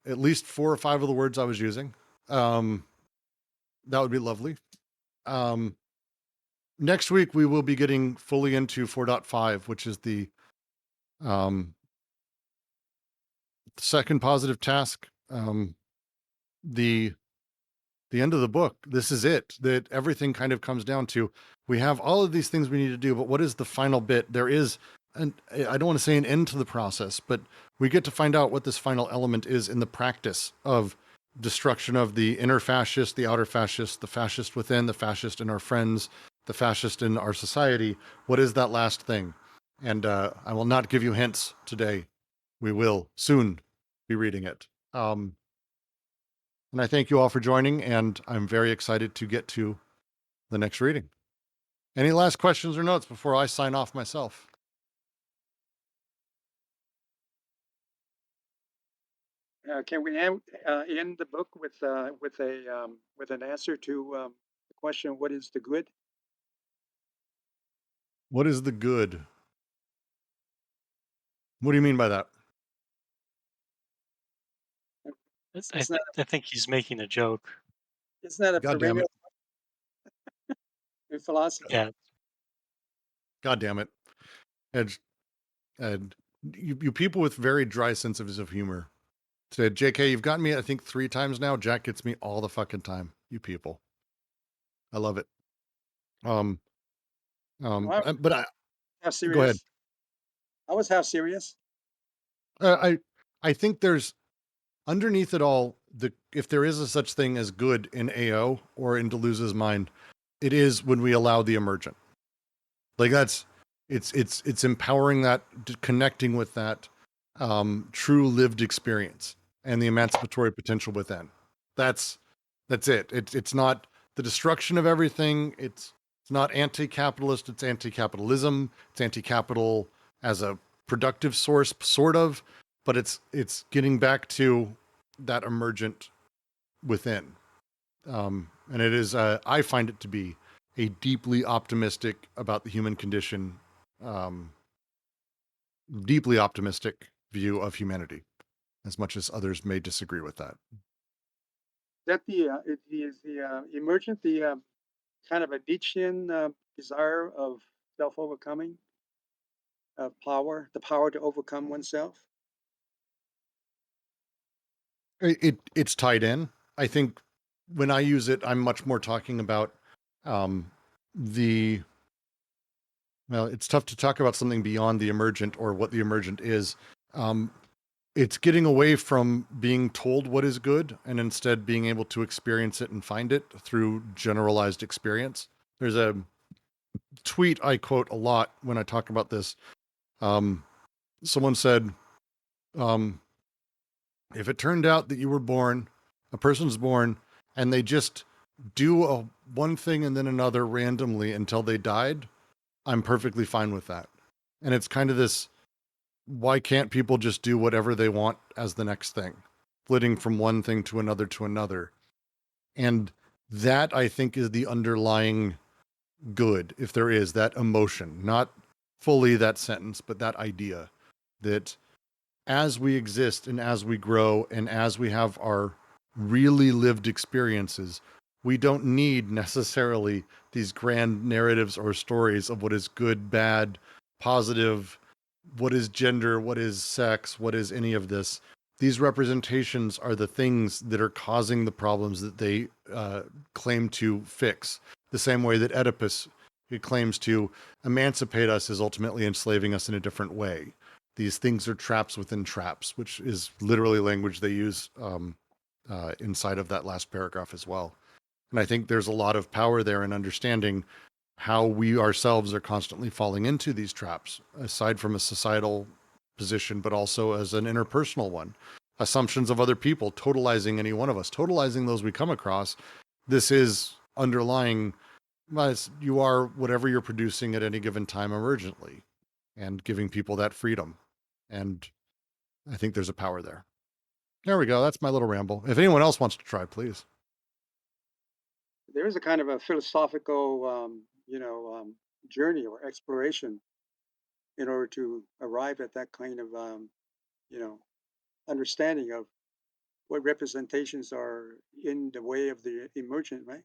at least 4 or 5 of the words I was using. That would be lovely. Next week, we will be getting fully into 4.5, which is the second positive task. The end of the book. This is it, that everything kind of comes down to, we have all of these things we need to do, but what is the final bit? There is, and I don't want to say an end to the process, but we get to find out what this final element is in the practice of destruction of the inner fascist, the outer fascist, the fascist within, the fascist in our friends, the fascist in our society. What is that last thing? And I will not give you hints today. We will soon be reading it. And I thank you all for joining, and I'm very excited to get to the next reading. Any last questions or notes before I sign off myself? Can we end the book with an answer to the question, what is the good? What is the good? What do you mean by that? I think he's making a joke. Isn't that a God damn it. perennial in philosophy? Yeah. God damn it. And you people with very dry senses of humor. Said, JK, you've gotten me, I think, 3 times now. Jack gets me all the fucking time. You people. I love it. But Half serious. go ahead. I was half serious. I think there's underneath it all, if there is a such thing as good in AO or in Deleuze's mind, it is when we allow the emergent. Like it's empowering that, connecting with that true lived experience and the emancipatory potential within. That's it. It's not the destruction of everything. It's not anti-capitalist. It's anti-capitalism. It's anti-capital as a productive source, sort of, but it's getting back to that emergent within. And it is, I find it to be a deeply optimistic about the human condition, deeply optimistic view of humanity, as much as others may disagree with that. That is the emergent, the kind of a Nietzschean desire of self-overcoming, of power, the power to overcome oneself. It's tied in. I think when I use it, I'm much more talking about well, it's tough to talk about something beyond the emergent or what the emergent is. It's getting away from being told what is good and instead being able to experience it and find it through generalized experience. There's a tweet I quote a lot when I talk about this. Someone said, if it turned out that you were born, a person's born, and they just do one thing and then another randomly until they died, I'm perfectly fine with that. And it's kind of this, why can't people just do whatever they want as the next thing? Flitting from one thing to another to another. And that, I think, is the underlying good, if there is, that emotion, not fully that sentence, but that idea that as we exist and as we grow and as we have our really lived experiences, we don't need necessarily these grand narratives or stories of what is good, bad, positive, what is gender, what is sex, what is any of this. These representations are the things that are causing the problems that they claim to fix. The same way that Oedipus, he claims to emancipate us, is ultimately enslaving us in a different way. These things are traps within traps, which is literally language they use inside of that last paragraph as well. And I think there's a lot of power there in understanding how we ourselves are constantly falling into these traps, aside from a societal position, but also as an interpersonal one. Assumptions of other people, totalizing any one of us, totalizing those we come across. This is underlying, you are whatever you're producing at any given time emergently, and giving people that freedom. And I think there's a power there. There we go. That's my little ramble. If anyone else wants to try, please. There is a kind of a philosophical, journey or exploration in order to arrive at that kind of, understanding of what representations are in the way of the emergent, right?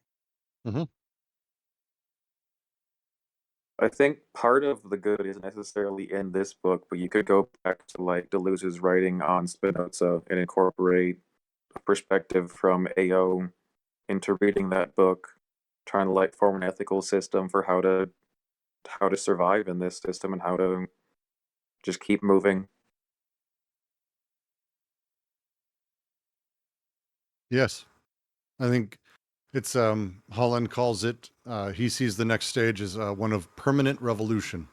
Mm-hmm. I think part of the good isn't necessarily in this book, but you could go back to like Deleuze's writing on Spinoza and incorporate a perspective from AO into reading that book, trying to like form an ethical system for how to survive in this system and how to just keep moving. Yes. I think it's Holland calls it, he sees the next stage as one of permanent revolution.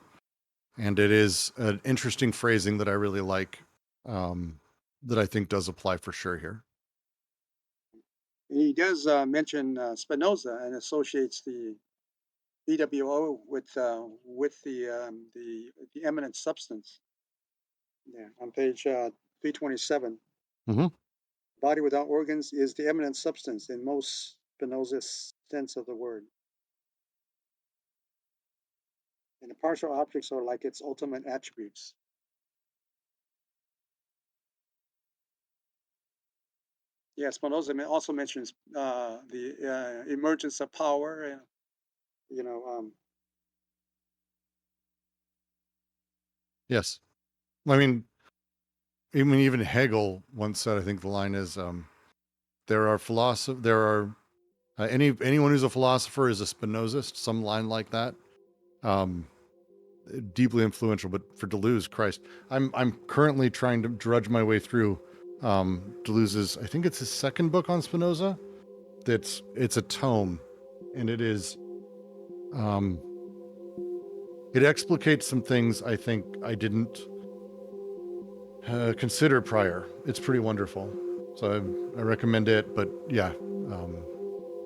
And it is an interesting phrasing that I really like, that I think does apply for sure here. He does mention Spinoza and associates the BWO with the eminent substance. Yeah, on page 327. Mm-hmm. Body without organs is the eminent substance in most Spinoza's sense of the word. And the partial objects are like its ultimate attributes. Yeah, Spinoza also mentions the emergence of power, and Yes. I mean, even Hegel once said, I think the line is, anyone who's a philosopher is a Spinozist, some line like that. Deeply influential. But for Deleuze, Christ, I'm currently trying to drudge my way through Deleuze's, I think it's his second book on Spinoza. It's a tome, and it is it explicates some things I think I didn't consider prior. It's pretty wonderful, so I recommend it. But yeah,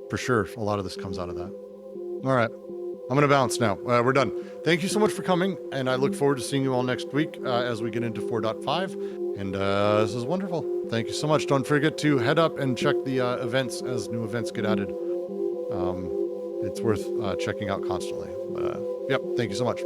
for sure, a lot of this comes out of that. All right, I'm gonna bounce now. We're done. Thank you so much for coming, and I look forward to seeing you all next week as we get into 4.5. And this is wonderful. Thank you so much. Don't forget to head up and check the events as new events get added. It's worth checking out constantly. Yep. Thank you so much.